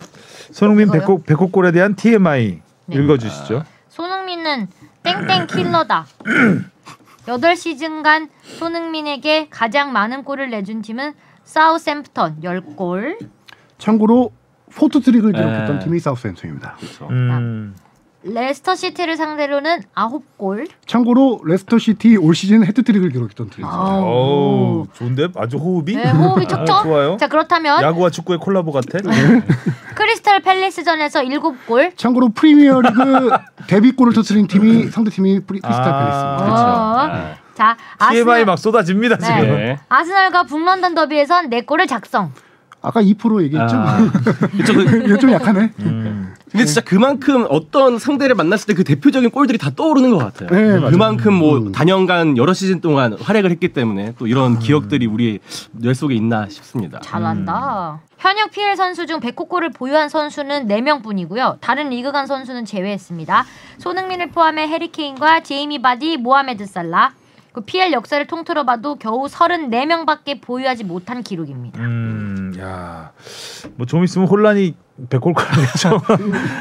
B: 손흥민
A: 저요?
B: 백호골에 대한 TMI
A: 네.
B: 읽어주시죠.
A: 손흥민은 땡땡 킬러다. 8시즌간 손흥민에게 가장 많은 골을 내준 팀은 사우샘프턴 10골.
D: 참고로 포트트릭을 기록했던
C: 네.
D: 팀이 사우스햄튼입니다.
C: 그렇죠.
A: 레스터 시티를 상대로는 9골.
D: 참고로 레스터 시티 올 시즌 헤트트릭을 기록했던 팀입니다.
B: 오, 좋은데 아주 호흡이.
A: 네, 호흡이 촉촉.
B: 좋아요.
A: 자, 그렇다면
B: 야구와 축구의 콜라보 같아.
A: 크리스탈 팰리스전에서 7골.
D: 참고로 프리미어리그 데뷔골을 터뜨린 팀이 상대 팀이 크리스탈 팰리스입니다.
C: 네.
A: 자,
B: TMI 막 쏟아집니다
A: 네.
B: 지금.
C: 네.
A: 아스널과 북런던 더비에선 4골을 작성.
D: 아까 2% 얘기했죠.
C: 그렇죠.
D: 이거 좀 약하네.
C: 근데 진짜 그만큼 어떤 상대를 만났을 때 그 대표적인 골들이 다 떠오르는 것 같아요.
D: 네, 맞아요.
C: 그만큼 뭐 단연간 여러 시즌 동안 활약을 했기 때문에 또 이런 기억들이 우리 뇌 속에 있나 싶습니다.
A: 잘한다. 현역 PL 선수 중 100호골을 보유한 선수는 4명뿐이고요. 다른 리그 간 선수는 제외했습니다. 손흥민을 포함해 해리 케인과 제이미 바디, 모하메드 살라. 그 PL 역사를 통틀어 봐도 겨우 34명밖에 보유하지 못한 기록입니다.
B: 야, 뭐 좀 있으면 혼란이 100골 가겠죠.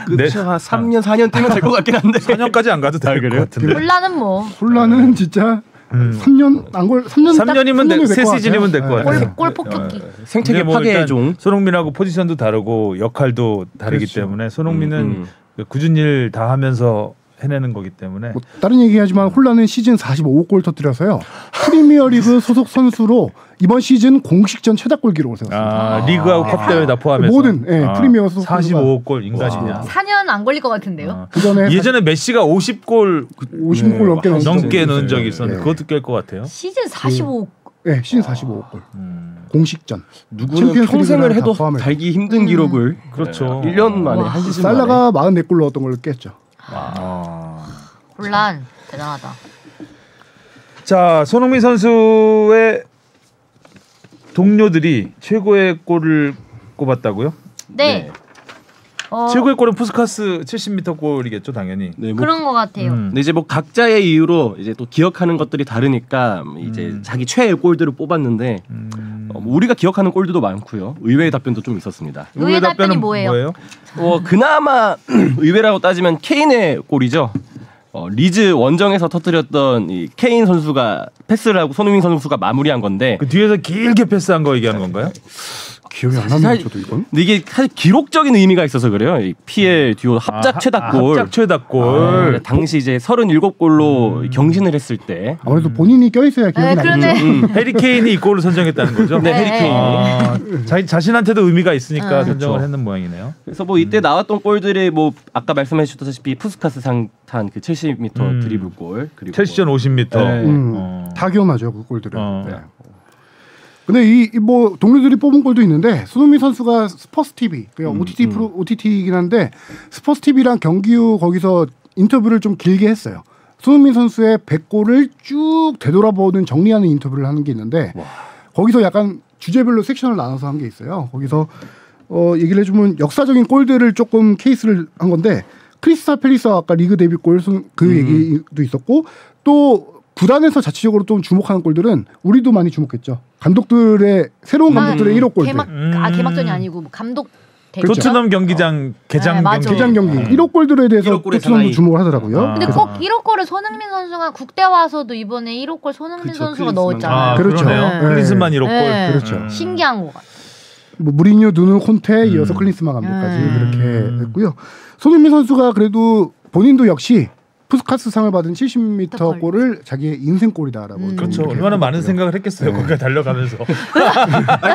C: 그쵸. 한 3년 4년 뛰면 될 것 같긴 한데
B: 4년까지 안 가도 될 것 같은데.
A: 혼란은 뭐
D: 혼란은 진짜 3년 안골
B: 3년이면 세 시즌이면 될 것 같아요.
A: 골 폭격기.
C: 생태계
B: 뭐
C: 파괴의
B: 일단
C: 종.
B: 손흥민하고 포지션도 다르고 역할도 다르기
D: 그렇죠.
B: 때문에 손흥민은 굳은 일 다 하면서 해내는 거기 때문에.
D: 뭐 다른 얘기하지만 홀란은 시즌 45골 터뜨려서요. 프리미어리그 소속 선수로 이번 시즌 공식전 최다골 기록을 세웠습니다.
B: 리그하고 컵 대회 다 포함해서
D: 모든 프리미어 소속
B: 45골 인간이냐.
A: 4년 안 걸릴 것 같은데요.
D: 그전에
B: 예전에 메시가 50골
D: 50골 넘게
B: 넣은 적이 있었는데 그것도 깰 것 같아요.
A: 시즌 45.
D: 네, 시즌 45골. 공식전.
C: 누구는
D: 챔피언스
C: 평생을
D: 리그랑
C: 해도
D: 다 포함해서.
C: 달기 힘든 기록을
B: 그렇죠.
C: 1년 만에 한 시즌 만에.
D: 살라가 44골 넣었던 걸로 깼죠.
A: 혼란 대단하다.
B: 자, 손흥민 선수의 동료들이 최고의 골을 꼽았다고요?
A: 네.
B: 최고의 골은 푸스카스 70m 골이겠죠, 당연히.
C: 네, 뭐
A: 그런 것 같아요.
C: 근데 이제 뭐 각자의 이유로 이제 또 기억하는 것들이 다르니까 이제 자기 최애 골들을 뽑았는데 뭐 우리가 기억하는 골들도 많고요. 의외의 답변도 좀 있었습니다.
A: 의외의 답변이 뭐예요?
C: 그나마 의외라고 따지면 케인의 골이죠. 리즈 원정에서 터뜨렸던 이 케인 선수가 패스를 하고 손흥민 선수가 마무리한 건데
B: 그 뒤에서 길게 패스한 거 얘기하는 건가요?
D: 기억이 안 나는데 저도 이건.
C: 근데 이게 사실 기록적인 의미가 있어서 그래요. 이 PL 듀오 합작 최다골.
B: 합작 최다골.
C: 당시 이제 37골로 경신을 했을 때.
D: 아무래도 본인이 껴있어야 기억이 나겠죠.
A: 그러네.
B: 해리 케인이 이 골을 선정했다는 거죠?
C: 네, 해리 케인.
B: 자신한테도 의미가 있으니까 선정을 했는 모양이네요.
C: 그래서 뭐 이때 나왔던 골들이 뭐 아까 말씀해 주셨다시피 푸스카스 상탄 그 70m 드리블 골 그리고
B: 첼시전 50m.
C: 네.
D: 다 기억나죠 그 골들은.
B: 어.
D: 네. 근데 이 뭐 동료들이 뽑은 골도 있는데 손흥민 선수가 스포츠 TV 그냥 OTT이긴 한데 스포츠 TV랑 경기 후 거기서 인터뷰를 좀 길게 했어요. 손흥민 선수의 100골을 쭉 되돌아보는 정리하는 인터뷰를 하는 게 있는데 거기서 약간 주제별로 섹션을 나눠서 한 게 있어요. 거기서 얘기를 해주면 역사적인 골들을 조금 케이스를 한 건데 크리스탈 팰리스와 아까 리그 데뷔 골 그 얘기도 있었고 또 구단에서 자체적으로 좀 주목하는 골들은 우리도 많이 주목했죠. 감독들의 새로운 감독들의 1호 골들.
A: 개막전이 아니고 감독 대결.
B: 토트넘 경기장 개장
A: 네, 맞아.
B: 경기.
D: 개장 경기 1호 골들에 대해서
C: 1호 골의
D: 토트넘도
C: 사나이.
D: 주목을 하더라고요.
A: 근데 꼭 1호 골을 손흥민 선수가 국대 와서도 이번에 1호 골 손흥민
C: 그쵸,
A: 선수가
C: 클린스만.
A: 넣었잖아요.
D: 그렇죠.
B: 그러네요.
D: 네.
B: 클린스만 1호 골.
A: 네.
D: 그렇죠.
A: 신기한 것 같아.
D: 뭐 무리뉴, 누누, 콘테 이어서 클린스만 감독까지 그렇게 했고요. 손흥민 선수가 그래도 본인도 역시 푸스카스상을 받은 70m 골을 자기의 인생골이다라고.
B: 그렇죠. 얼마나 많은 생각을 했겠어요. 거기가 달려가면서.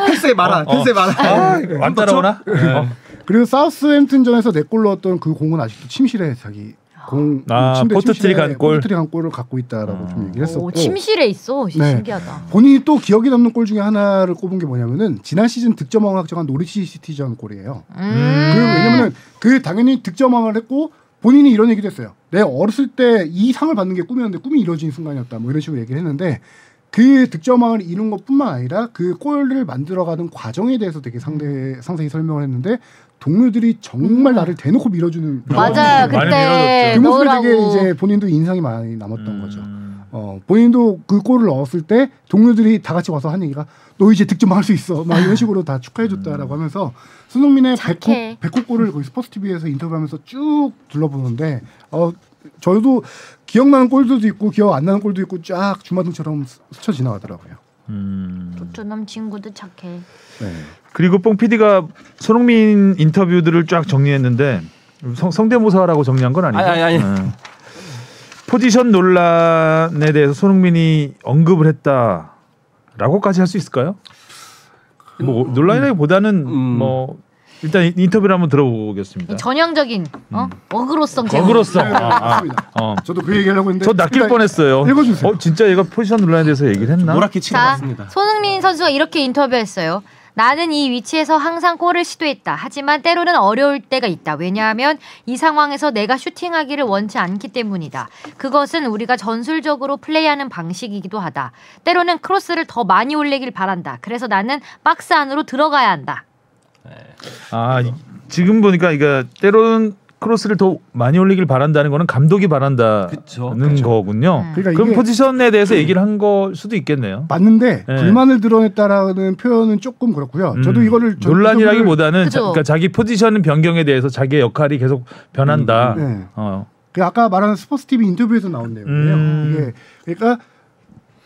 C: 패스에 말아. 패스에 말아.
B: 안 따라오나?
D: 그리고 사우스햄튼전에서 4골 넣었던 그 공은 아직도 침실에 자기
B: 포트트리 간 골.
D: 포트트리 간 골을 갖고 있다라고 좀 얘기를 했었고.
A: 침실에 있어.
D: 네.
A: 신기하다.
D: 본인이 또 기억에 남는 골 중에 하나를 꼽은 게 뭐냐면은 지난 시즌 득점왕을 확정한 노리치 시티전 골이에요. 왜냐면은 당연히 득점왕을 했고 본인이 이런 얘기도 했어요. 내가 어렸을 때 이 상을 받는 게 꿈이었는데 꿈이 이루어진 순간이었다. 뭐 이런 식으로 얘기를 했는데 그 득점왕을 이룬 것뿐만 아니라 그 골을 만들어가는 과정에 대해서 되게 상세히 설명을 했는데 동료들이 정말 나를 대놓고 밀어주는
A: 맞아요. 그때
D: 그 모습이
A: 넣으라고.
D: 되게 이제 본인도 인상이 많이 남았던 거죠. 본인도 그 골을 넣었을 때 동료들이 다 같이 와서 한 얘기가 너 이제 득점할 수 있어. 막 이런 식으로 다 축하해줬다라고 하면서 손흥민의 100호 골을 거기 스포츠 TV에서 인터뷰하면서 쭉 둘러보는데 저도 기억나는 골들도 있고 기억 안 나는 골도 있고 쫙 주마등처럼 스쳐 지나가더라고요.
A: 토트넘 친구도 착해.
D: 네.
B: 그리고 뽕 PD가 손흥민 인터뷰들을 쫙 정리했는데 성대모사라고 정리한 건 아니죠?
C: 아니.
B: 포지션 논란에 대해서 손흥민이 언급을 했다라고까지 할 수 있을까요? 뭐 논란이라기보다는 뭐 일단 인터뷰를 한번 들어보겠습니다.
A: 전형적인 어그로성.
B: 어그로성.
D: 맞습니다. 저도 그 얘기하려고 했는데
B: 저 낚일 뻔했어요.
D: 읽어주세요.
B: 진짜 얘가 포지션 논란에 대해서 얘기를 했나?
C: 노랗게 치러
A: 자,
C: 갔습니다.
A: 손흥민 선수가 이렇게 인터뷰했어요. 나는 이 위치에서 항상 골을 시도했다. 하지만 때로는 어려울 때가 있다. 왜냐하면 이 상황에서 내가 슈팅하기를 원치 않기 때문이다. 그것은 우리가 전술적으로 플레이하는 방식이기도 하다. 때로는 크로스를 더 많이 올리길 바란다. 그래서 나는 박스 안으로 들어가야 한다.
B: 지금 보니까 이거 때로는 크로스를 더 많이 올리길 바란다는 거는 감독이 바란다는 거군요.
D: 그러니까
B: 그럼
D: 이게
B: 포지션에 대해서 얘기를 한 걸 수도 있겠네요.
D: 맞는데
B: 네.
D: 불만을 드러냈다라는 표현은 조금 그렇고요. 저도 이거를
B: 논란이라기보다는 그러니까 자기 포지션 변경에 대해서 자기의 역할이 계속 변한다.
D: 네. 그 아까 말하는 스포츠 TV 인터뷰에서 나온 내용이에요. 이게 그러니까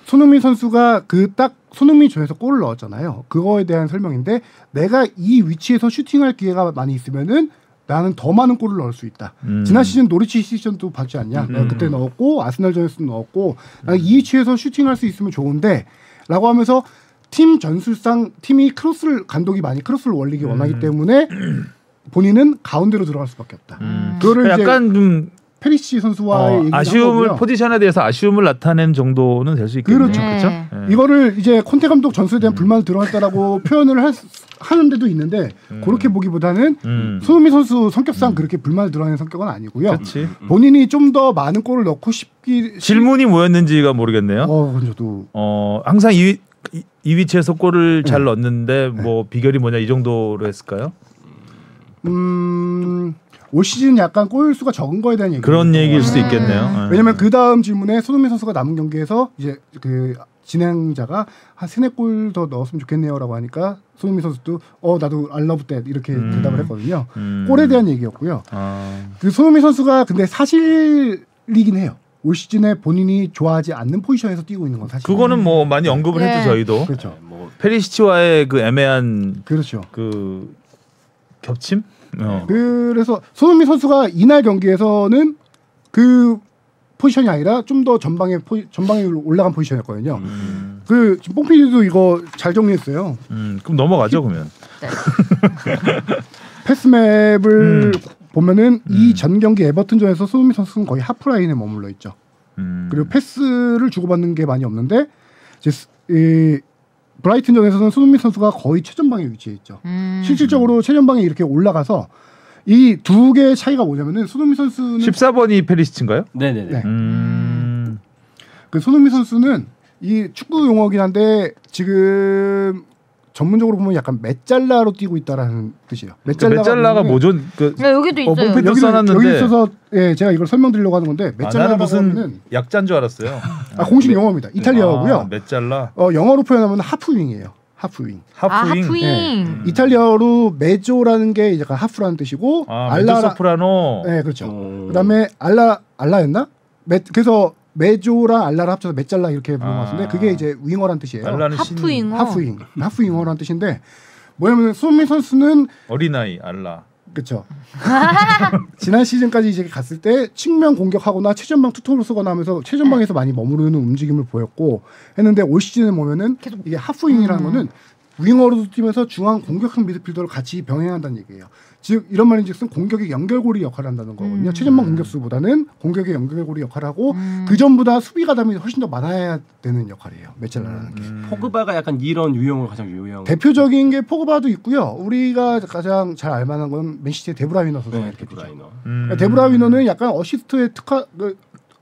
D: 손흥민 선수가 딱 손흥민 조에서 골을 넣었잖아요. 그거에 대한 설명인데 내가 이 위치에서 슈팅할 기회가 많이 있으면은 나는 더 많은 골을 넣을 수 있다. 지난 시즌 노리치 시즌도 봤지 않냐? 내가 그때 넣었고 아스날전에서도 넣었고 이 위치에서 슈팅할 수 있으면 좋은데 라고 하면서 팀 전술상 팀이 감독이 많이 크로스를 올리기 원하기 때문에 본인은 가운데로 들어갈 수밖에 없다. 그거를
B: 약간 좀
D: 페리시 선수와의 얘기도
B: 아쉬움을 포지션에 대해서 아쉬움을 나타낸 정도는 될 수 있겠네요.
D: 그렇죠.
A: 네.
D: 이거를 이제 콘테 감독 전술에 대한 불만을 드러냈다라고 표현을 하는 데도 있는데 그렇게 보기보다는 손흥민 선수 성격상 그렇게 불만을 드러내는 성격은 아니고요.
B: 그치.
D: 본인이 좀 더 많은 골을 넣고 싶기
B: 질문이 뭐였는지가 모르겠네요.
D: 그건 저도
B: 항상 이 위치에서 골을 잘 넣는데 뭐 비결이 뭐냐 이 정도로 했을까요?
D: 올 시즌 약간 골 수가 적은 거에 대한 얘기
B: 그런 얘기일 수도 있겠네요.
D: 왜냐면 그 다음 질문에 손흥민 선수가 남은 경기에서 이제 그 진행자가 한 3-4골 더 넣었으면 좋겠네요라고 하니까 손흥민 선수도 나도 I love that 이렇게 대답을 했거든요. 골에 대한 얘기였고요. 그 손흥민 선수가 근데 사실이긴 해요. 올 시즌에 본인이 좋아하지 않는 포지션에서 뛰고 있는 건 사실.
B: 그거는 뭐 많이 언급을 했죠 저희도.
D: 그렇죠.
B: 페리시치와의 그 애매한
D: 그렇죠.
B: 그 겹침.
D: 그래서 손흥민 선수가 이날 경기에서는 그 포지션이 아니라 좀 더 전방에 올라간 포지션이었거든요. 지금 뽕피디도 이거 잘 정리했어요.
B: 그럼 넘어가죠 그러면.
A: 네.
D: 패스맵을 보면은 이 전 경기 에버튼전에서 손흥민 선수는 거의 하프라인에 머물러 있죠. 그리고 패스를 주고받는 게 많이 없는데 이제 브라이튼전에서는 손흥민 선수가 거의 최전방에 위치해 있죠. 실질적으로 최전방에 이렇게 올라가서 이 두 개의 차이가 뭐냐면은 손흥민 선수는
B: 14번이 페리시치인가요?
C: 네네네.
D: 네. 그 손흥민 선수는 이 축구 용어긴 한데 지금 전문적으로 보면 약간 메잘라로 뛰고 있다라는 뜻이에요.
B: 메잘라가 뭐죠?
A: 여기도 있어요.
B: 뽕피디 써놨는데
D: 여기 있어서 제가 이걸 설명드리려고 하는 건데 메잘라가
B: 무슨 약자인 줄 알았어요.
D: 공식 용어입니다. 이탈리아어고요.
B: 메잘라.
D: 영어로 표현하면 하프윙이에요. 하프윙.
B: 하프윙.
D: 네. 이탈리아어로 메조라는 게 약간 하프라는 뜻이고
B: 메조소프라노.
D: 네, 그렇죠. 그다음에 알라였나? 그래서 메조랑 알라를 합쳐서 메잘라 이렇게 부르는 것 같은데 그게 이제 윙어란 뜻이에요.
A: 하프윙어.
D: 하프윙어란 뜻인데 뭐냐면 손흥민 선수는
B: 어린아이 알라.
D: 그렇죠. 지난 시즌까지 이제 갔을 때 측면 공격하거나 최전방 투톱을 쓰거나 하면서 최전방에서 많이 머무르는 움직임을 보였고 했는데 올 시즌에 보면은 이게 하프윙이라는 거는 윙어로도 뛰면서 중앙 공격형 미드필더를 같이 병행한다는 얘기예요. 즉 이런 말인즉슨 공격의 연결고리 역할을 한다는 거거든요. 최전방 공격수보다는 공격의 연결고리 역할을 하고 그 전보다 수비 가담이 훨씬 더 많아야 되는 역할이에요. 메찰라라는 게.
C: 포그바가 약간 이런 유형을 가장 유형.
D: 대표적인 게 포그바도 있고요. 우리가 가장 잘 알만한 건 맨시티의 데브라이너 선수가
C: 네,
D: 이렇게
C: 데브라이너.
D: 되죠. 데브라이너는 약간 어시스트에 특화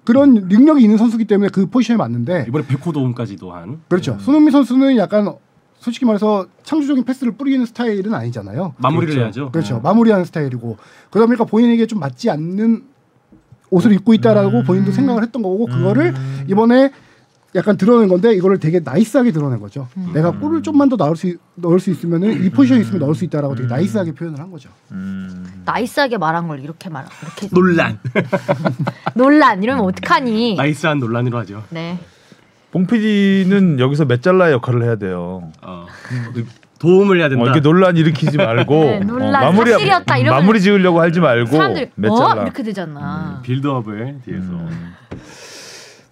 D: 그런 능력이 있는 선수기 때문에 그 포지션에 맞는데
C: 이번에 100호 도움까지도 한.
D: 그렇죠. 손흥민 선수는 약간 솔직히 말해서 창조적인 패스를 뿌리는 스타일은 아니잖아요.
C: 마무리를
B: 그렇죠.
C: 해야죠.
D: 그렇죠. 마무리하는 스타일이고 그러다 보니까 본인에게 좀 맞지 않는 옷을 입고 있다라고 본인도 생각을 했던 거고 그거를 이번에 약간 드러낸 건데 이거를 되게 나이스하게 드러낸 거죠. 내가 골을 좀만 더 넣을 수 있으면은 이 포지션에 있으면 넣을 수 있다라고 되게 나이스하게 표현을 한 거죠.
A: 나이스하게 말한 걸 이렇게
C: 논란.
A: 논란 이러면 어떡하니?
C: 나이스한 논란으로 하죠.
A: 네.
B: 봉 PD는 여기서 메잘라 역할을 해야 돼요.
C: 도움을 해야 된다.
B: 이렇게 논란 일으키지 말고
A: 네, 논란 사실이었다 이러면
B: 마무리 지으려고 하지 말고
A: 사람들이
B: 메잘라.
A: 이렇게 되잖아.
C: 빌드업을 뒤에서.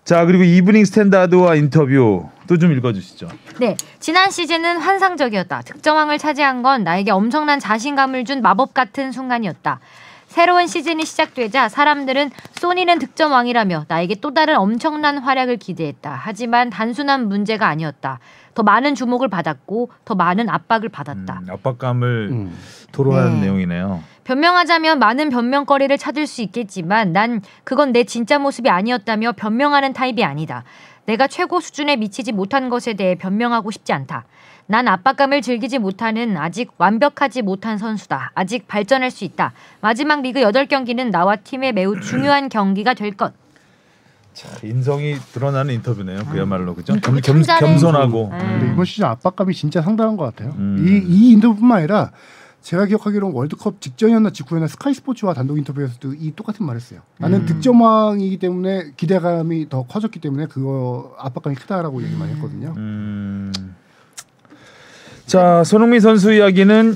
B: 자 그리고 이브닝 스탠다드와 인터뷰 또 좀 읽어주시죠.
A: 네, 지난 시즌은 환상적이었다. 득점왕을 차지한 건 나에게 엄청난 자신감을 준 마법 같은 순간이었다. 새로운 시즌이 시작되자 사람들은 소니는 득점왕이라며 나에게 또 다른 엄청난 활약을 기대했다. 하지만 단순한 문제가 아니었다. 더 많은 주목을 받았고 더 많은 압박을 받았다.
B: 압박감을 토로하는 내용이네요.
A: 변명하자면 많은 변명거리를 찾을 수 있겠지만 난 그건 내 진짜 모습이 아니었다며 변명하는 타입이 아니다. 내가 최고 수준에 미치지 못한 것에 대해 변명하고 싶지 않다. 난 압박감을 즐기지 못하는 아직 완벽하지 못한 선수다. 아직 발전할 수 있다. 마지막 리그 8경기는 나와 팀의 매우 중요한 경기가 될 것.
B: 자, 인성이 드러나는 인터뷰네요. 그야말로 그죠?
A: 참자네.
B: 겸손하고.
D: 근데 이번 시즌 압박감이 진짜 상당한 것 같아요. 이 인터뷰뿐만 아니라 제가 기억하기로는 월드컵 직전이었나 직후였나 스카이 스포츠와 단독 인터뷰에서도 이 똑같은 말했어요. 나는 득점왕이기 때문에 기대감이 더 커졌기 때문에 그거 압박감이 크다라고 얘기 많이 했거든요.
B: 자 손흥민 선수 이야기는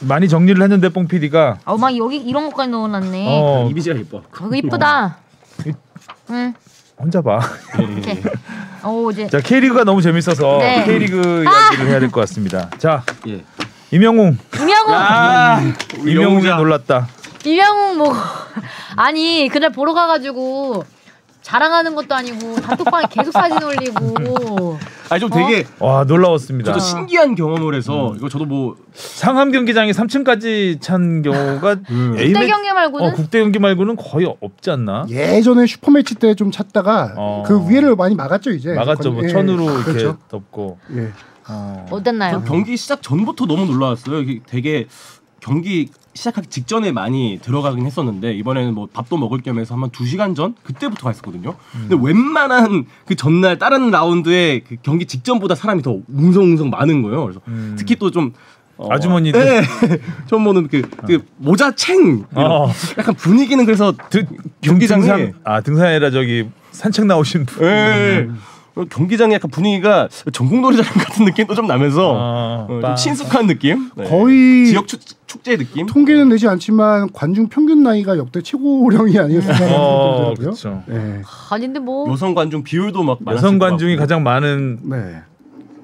B: 많이 정리를 했는데 뽕 PD가
A: 막 여기 이런 것까지 넣어놨네.
C: 이미지가 예뻐.
A: 이거 이쁘다. 응.
B: 혼자 봐.
A: 이렇게. 이제.
B: 자 K리그가 너무 재밌어서
A: 네.
B: K리그 이야기를 해야 될 것 같습니다. 자 임영웅 임영웅이 놀랐다.
A: 임영웅 뭐 아니 그날 보러 가가지고 자랑하는 것도 아니고 단톡방에 계속 사진 올리고.
C: 아니 좀 되게
B: 와 놀라웠습니다.
C: 저도 신기한 경험을 해서 이거 저도 뭐
B: 상암 경기장이 3층까지 찬 경우가
A: 국대 경기 말고는
B: 국대 경기 말고는 거의 없지 않나?
D: 예전에 슈퍼매치 때 좀 찼다가 그 위에를 많이 막았죠 이제.
B: 막았죠. 뭐 천으로 이렇게
D: 그렇죠.
B: 덮고.
D: 예.
A: 어땠나요?
C: 경기 시작 전부터 너무 놀라웠어요. 이게 되게 경기 시작하기 직전에 많이 들어가긴 했었는데 이번에는 뭐 밥도 먹을 겸해서 한 2시간 전 그때부터 갔었거든요. 근데 웬만한 그 전날 다른 라운드에 그 경기 직전보다 사람이 더 웅성웅성 많은 거예요. 그래서 특히 또 좀
B: 아주머니들
C: 네. 처음 보는 그 모자챙 약간 분위기는 그래서 경기장에
B: 등산이 아니라 저기 산책 나오신 분.
C: 네. 경기장의 약간 분위기가 전국 노래자랑 같은 느낌도 좀 나면서 좀 친숙한 느낌? 네.
D: 거의
C: 지역 축제 느낌?
D: 통계는 내지 않지만 관중 평균 나이가 역대 최고령이 아니었을까 생각이 들더라고요.
B: 그렇죠.
D: 네.
A: 아닌데 뭐
C: 여성 관중 비율도 막
B: 여성 관중이 가장 많은
D: 네.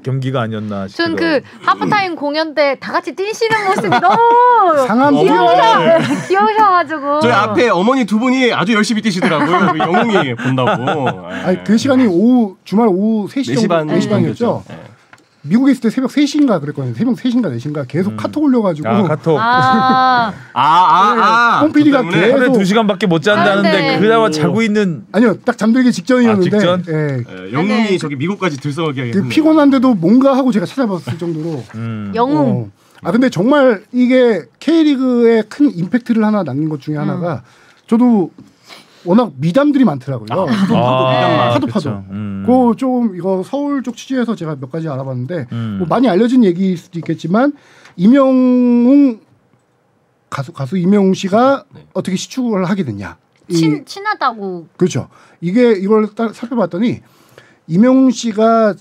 B: 경기가 아니었나 싶어요.
A: 전 그 하프타임 공연 때 다 같이 뛰시는 모습이 너무
D: 상암
A: 귀여우셔가지고
C: 저희 앞에 어머니 두 분이 아주 열심히 뛰시더라고요. 영웅이 본다고.
D: 아니 그 시간이 주말 오후 3시
C: 4시 반
D: 4시 반이었죠.
C: 네.
D: 미국에 있을 때 새벽 3시인가 그랬거든요. 새벽 3시인가 4시인가 계속 카톡 올려가지고
B: 카톡.
D: 뽕 PD가
B: 하루에 2시간밖에 못 잔다는데 그나마 자고 있는
D: 아니요 딱 잠들기 직전이었는데
B: 직전?
C: 영웅이 저기 미국까지 들썩하게
D: 그 피곤한데도 뭔가 하고 제가 찾아봤을 정도로
A: 영웅.
D: 근데 정말 이게 K리그에 큰 임팩트를 하나 남긴 것 중에 하나가 저도 워낙 미담들이 많더라고요. 파도. 그 좀 이거 서울 쪽 취재해서 제가 몇 가지 알아봤는데 뭐 많이 알려진 얘기일 수도 있겠지만 임영웅 가수 임영웅 씨가 어떻게 시축을 하게 됐냐?
A: 친하다고.
D: 그렇죠. 이걸 살펴봤더니 임영웅 씨가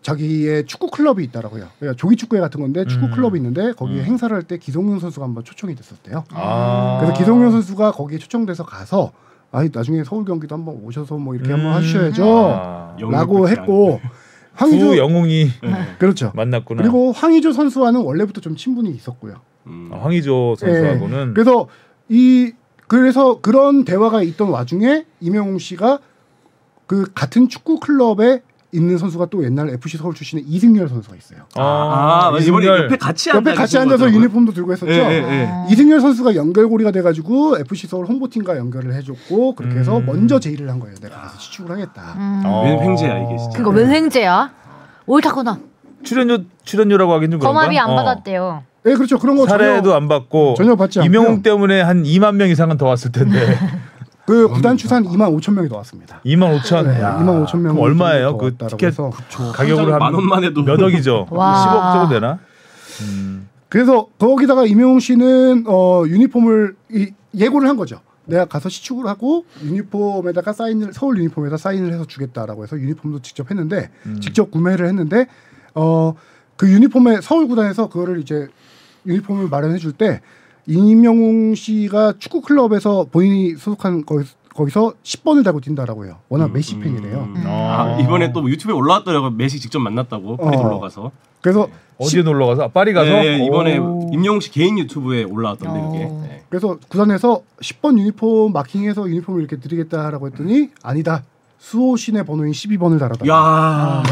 D: 자기의 축구 클럽이 있더라고요. 그러니까 조기 축구회 같은 건데 축구 클럽이 있는데 거기에 행사를 할 때 기성용 선수가 한번 초청이 됐었대요. 그래서 기성용 선수가 거기에 초청돼서 가서 나중에 서울 경기도 한번 오셔서 뭐 이렇게 한번 하셔야죠. 라고 했고
B: 두 영웅이
D: 그렇죠.
B: 만났구나.
D: 그리고 황의조 선수와는 원래부터 좀 친분이 있었고요.
B: 황의조 선수하고는
D: 그래서 그런 대화가 있던 와중에 임영웅 씨가 그 같은 축구 클럽에 있는 선수가 또 옛날 FC 서울 출신의 이승열 선수가 있어요.
C: 이번에 옆에 같이
D: 앉아서 유니폼도 들고 했었죠. 이승열 선수가 연결고리가 돼가지고 FC 서울 홍보팀과 연결을 해줬고 그렇게 해서 먼저 제의를 한 거예요. 내가 가서 시축을 하겠다.
C: 웬 횡재야 이게 진짜.
A: 그거 웬 횡재야? 옳다구나.
B: 출연료라고 하긴 좀 그런가?
A: 검압이 안 받았대요.
D: 네, 그렇죠. 그런 거
B: 사례도 안 받고
D: 전혀 받지 않고요.
B: 임영웅 때문에 한 2만 명 이상은 더 왔을 텐데.
D: 그 구단 추산 2만 5천 명이 더 왔습니다.
B: 2만 5천.
D: 네, 2만 5천 명.
B: 얼마예요? 그 티켓 가격으로 한
C: 만 원만 해도
B: 몇 억이죠. 10억 정도 되나?
D: 그래서 거기다가 임영웅 씨는 유니폼을 예고를 한 거죠. 내가 가서 시축을 하고 유니폼에다가 서울 유니폼에다 사인을 해서 주겠다라고 해서 유니폼도 직접 했는데 직접 구매를 했는데 그 유니폼에 서울 구단에서 그거를 이제 유니폼을 마련해 줄 때 임영웅 씨가 축구 클럽에서 본인이 소속한 거기서 10번을 달고 뛴다라고 해요. 워낙 메시 팬이래요.
C: 이번에 또 유튜브에 올라왔더라고. 메시 직접 만났다고 파리 놀러 가서.
D: 그래서
B: 어디에 놀러 가서? 파리 가서?
C: 네, 이번에 임영웅 씨 개인 유튜브에 올라왔던데 그게. 네.
D: 그래서 구단에서 10번 유니폼 마킹해서 유니폼을 이렇게 드리겠다라고 했더니 아니다. 수호신의 번호인 12번을 달아달라.
C: 야.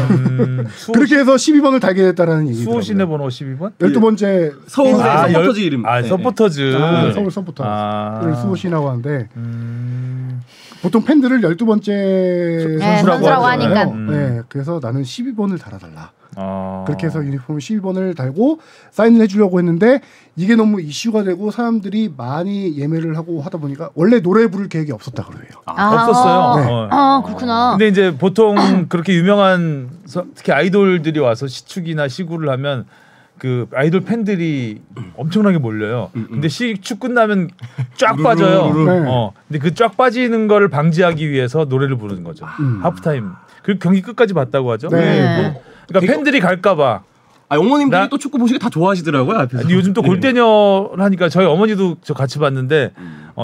D: 그렇게 해서 12번을 달게 됐다라는 얘기죠.
B: 수호신의 번호 12번?
D: 12번째
C: 서울의 서포터즈 이름.
B: 서포터즈.
D: 서울 서포터즈를 수호신이라고 하는데 보통 팬들을 12번째
A: 선수라고 하니까.
D: 네, 그래서 나는 12번을 달아달라. 그렇게 해서 유니폼 12번을 달고 사인을 해주려고 했는데 이게 너무 이슈가 되고 사람들이 많이 예매를 하고 하다 보니까 원래 노래 부를 계획이 없었다 그래요.
B: 없었어요.
A: 네. 그렇구나.
B: 근데 이제 보통 그렇게 유명한 특히 아이돌들이 와서 시축이나 시구를 하면 그 아이돌 팬들이 엄청나게 몰려요. 근데 시축 끝나면 쫙 빠져요. 근데 그 쫙 빠지는 거를 방지하기 위해서 노래를 부르는 거죠. 하프타임. 그리고 경기 끝까지 봤다고 하죠.
A: 네.
B: 그러니까 팬들이 갈까봐.
C: 어머님들이 또 축구 보시기 다 좋아하시더라고요. 앞에서.
B: 요즘 또 골대녀 하니까 저희 어머니도 저 같이 봤는데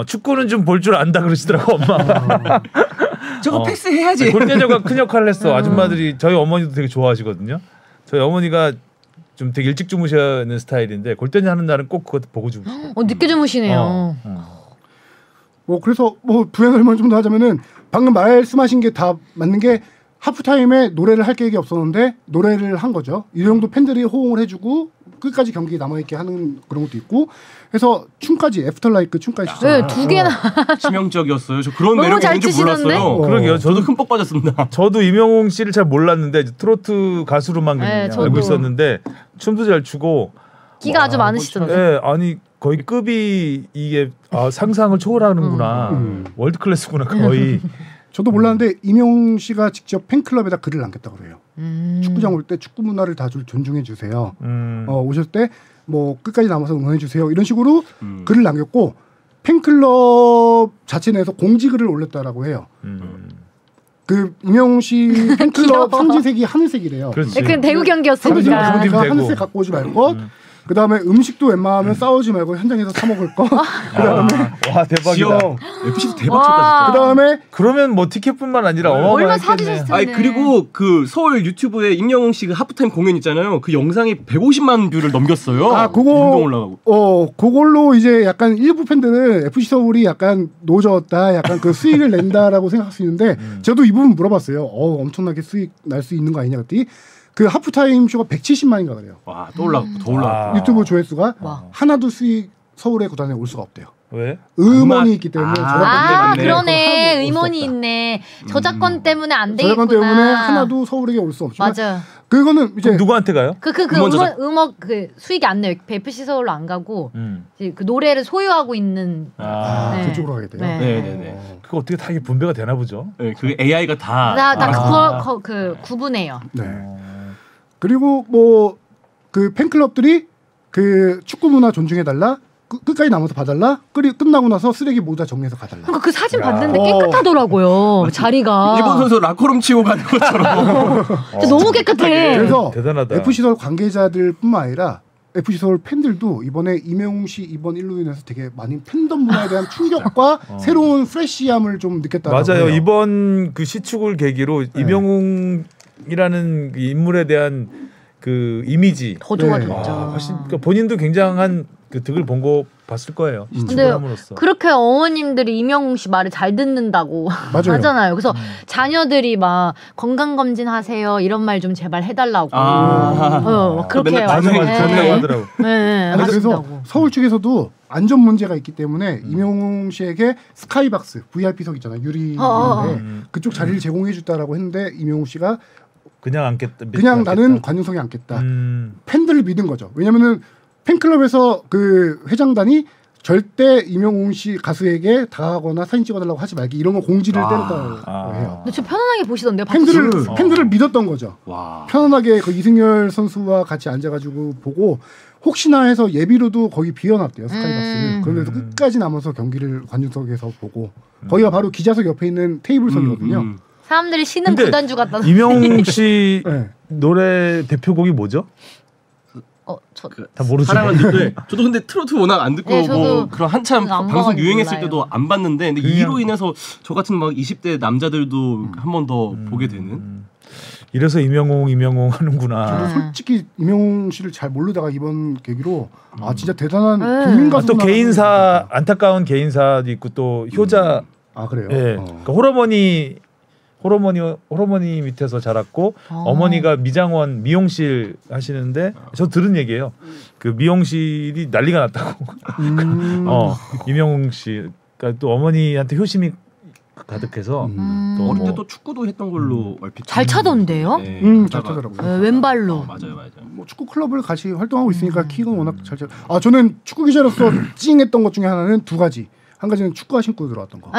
B: 축구는 좀 볼 줄 안다 그러시더라고 엄마가.
C: 저거 패스해야지.
B: 골대녀가 큰 역할을 했어. 아줌마들이 저희 어머니도 되게 좋아하시거든요. 저희 어머니가 좀 되게 일찍 주무시는 스타일인데 골대녀 하는 날은 꼭 그것 보고 주무시고.
A: 늦게 주무시네요.
D: 그래서 부연 설명 좀 더 하자면은 방금 말씀하신 게 다 맞는 게 하프타임에 노래를 할 계획이 없었는데 노래를 한 거죠. 이 정도 팬들이 호응을 해주고 끝까지 경기에 남아있게 하는 그런 것도 있고 해서 춤까지 애프터라이크 춤까지
A: 네, 2개나
C: 치명적이었어요. 저 그런 매력이 있는 줄 몰랐어요.
B: 그러게요.
C: 저도 흠뻑 빠졌습니다.
B: 저도 임영웅 씨를 잘 몰랐는데 트로트 가수로만 그냥 알고 있었는데 춤도 잘 추고
A: 끼가 아주 많으시던데.
B: 네, 아니 거의 급이 이게 상상을 초월하는구나. 월드 클래스구나 거의.
D: 저도 몰랐는데 임영웅 씨가 직접 팬클럽에다 글을 남겼다고 그래요. 축구장 올 때 축구 문화를 다 존중해 주세요. 오실 때 뭐 끝까지 남아서 응원해 주세요. 이런 식으로 글을 남겼고 팬클럽 자체 내에서 공지글을 올렸다라고 해요. 그 임영웅 씨 팬클럽 상징색이 하늘색이래요.
B: 그렇지.
A: 그 대구 경기였으니까.
D: 하늘색 갖고 오지 말고. 그다음에 음식도 웬만하면 싸우지 말고 현장에서 사 먹을 거. 그다음에
B: 와 대박이다.
C: FC도 대박 쳤다 진짜.
D: 그다음에
B: 그러면 뭐 티켓뿐만 아니라
A: 얼마 사주셨을 텐데.
C: 그리고 그 서울 유튜브에 임영웅 씨가 하프타임 공연 있잖아요. 그 영상이 150만 뷰를 넘겼어요.
D: 그거
C: 운동 올라가고.
D: 그걸로 이제 약간 일부 팬들은 FC 서울이 약간 노졌다, 약간 그 수익을 낸다라고 생각할 수 있는데 저도 이 부분 물어봤어요. 엄청나게 수익 날 수 있는 거 아니냐 그랬더니 그 하프타임 쇼가 170만인가 그래요.
C: 와, 더 올라.
D: 유튜브 조회수가 하나도 수익 서울의 구단에 올 수가 없대요.
B: 왜?
D: 음원이 있기 때문에.
A: 그러네. 음원이 있네. 저작권 때문에 안 되겠구나.
D: 저작권 때문에 하나도 서울에게 올 수 없지만.
A: 맞아.
D: 그거는 이제
B: 누구한테 가요?
A: 음원 수익이 안 나요. FC 서울로 안 가고 이제 그 노래를 소유하고 있는
D: 그쪽으로 가게 돼요.
C: 네.
B: 그거 어떻게 다 이게 분배가 되나 보죠?
C: 네, 그 AI가
A: 그 구분해요.
D: 네. 그리고 뭐 그 팬클럽들이 그 축구 문화 존중해 달라. 끝까지 남아서 봐달라. 끝나고 나서 쓰레기 모자 정리해서 가달라.
A: 그러니까 그 사진 봤는데 깨끗하더라고요. 자리가.
C: 일본 선수 라커룸 치고 가는 것처럼.
A: 너무 깨끗해.
D: 그래서
B: 대단하다.
D: FC 서울 관계자들뿐만 아니라 FC 서울 팬들도 이번에 임영웅 씨 이번 일로 인해서 되게 많이 팬덤 문화에 대한 충격과 새로운 프레시함을 좀 느꼈다고
B: 맞아요.
D: 해요.
B: 이번 그 시축을 계기로 임영웅 이명웅이라는 인물에 대한 그 이미지
A: 더 좋아졌죠.
B: 훨씬 그러니까 본인도 굉장한 그 득을 본 거 봤을 거예요.
A: 근데 그렇게 어머님들이 이명웅 씨 말을 잘 듣는다고 하잖아요. 그래서 자녀들이 막 건강 검진 하세요 이런 말 좀 제발 해달라고. 그렇게
B: 하더라고.
A: 네,
D: 그래서 서울 측에서도 안전 문제가 있기 때문에 이명웅 씨에게 스카이박스 VIP석 있잖아요. 유리 그쪽 자리를 제공해줬다라고 했는데 이명웅 씨가
B: 그냥 앉겠다.
D: 그냥 나는 관중석에 앉겠다. 팬들을 믿은 거죠. 왜냐면은 팬클럽에서 그 회장단이 절대 이명웅 씨 가수에게 다가가거나 사진 찍어달라고 하지 말기 이런 거 공지를 때렸다고 해요.
A: 근데 좀 편안하게 보시던데요.
D: 팬들을 믿었던 거죠.
C: 와.
D: 편안하게 그 이승열 선수와 같이 앉아가지고 보고 혹시나 해서 예비로도 거기 비워놨대요 스카이박스를. 그런데도 끝까지 남아서 경기를 관중석에서 보고 거기가 바로 기자석 옆에 있는 테이블석이거든요.
A: 사람들이 쉬는 구단주 같다.
B: 이명웅 씨 노래 대표곡이 뭐죠?
C: 다 모르죠. 사랑은 듣고 저도 근데 트로트 워낙 안 듣고 뭐 그런 한참 방송 유행했을 몰라요. 때도 안 봤는데 근데 이로 인해서 저 같은 막 20대 남자들도 한 번 더 보게 되는.
B: 이래서 이명웅 하는구나.
D: 저도 솔직히 이명웅 씨를 잘 모르다가 이번 계기로 진짜 대단한 국민 가수.
B: 또 개인사 안타까운 개인사도 있고 또 효자.
D: 그래요.
B: 예. 그러니까 호러머니 밑에서 자랐고 어머니가 미장원 미용실 하시는데 저 들은 얘기예요. 그 미용실이 난리가 났다고. 이명웅 씨가 또 어머니한테 효심이 가득해서
C: 또 어릴 때 또 축구도 했던 걸로 얼핏
A: 잘 차던데요?
C: 네,
D: 잘 차더라고요.
A: 왼발로.
C: 맞아요.
D: 뭐 축구 클럽을 같이 활동하고 있으니까 킥은 워낙 잘 차. 저는 축구 기자로서 찡했던 것 중에 하나는 두 가지. 한 가지는 축구화 신고 들어왔던 거.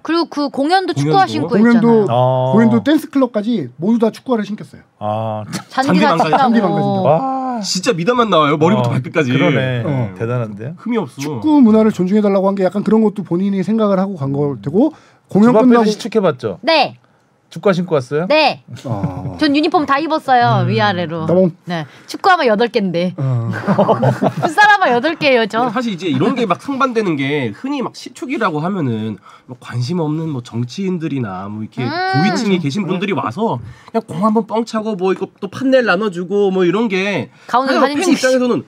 A: 그리고 그 공연도 축구화 신고 했잖아요.
D: 공연도 댄스 클럽까지 모두 다 축구화를 신겼어요.
A: 잔디가
D: 망가진다고.
C: 진짜 미담만 나와요. 머리부터 발끝까지.
B: 그러네. 대단한데요.
C: 흠이 없어.
D: 축구 문화를 존중해달라고 한 게 약간 그런 것도 본인이 생각을 하고 간 걸 테고 공연 끝나고
B: 시축해봤죠.
A: 네.
B: 축구화 신고 왔어요?
A: 네. 전 유니폼 다 입었어요. 위아래로. 네. 축구하면 8개인데. 풋살하면 8개예요, 저.
C: 사실 이제 이런 게 막 상반되는 게 흔히 막 시축이라고 하면은 뭐 관심 없는 뭐 정치인들이나 뭐 이렇게 고위층에 계신 분들이 와서 그냥 공 한번 뻥 차고 뭐 이거 또 판넬 나눠주고 뭐 이런 게
A: 가운데
C: 팬 입장에서는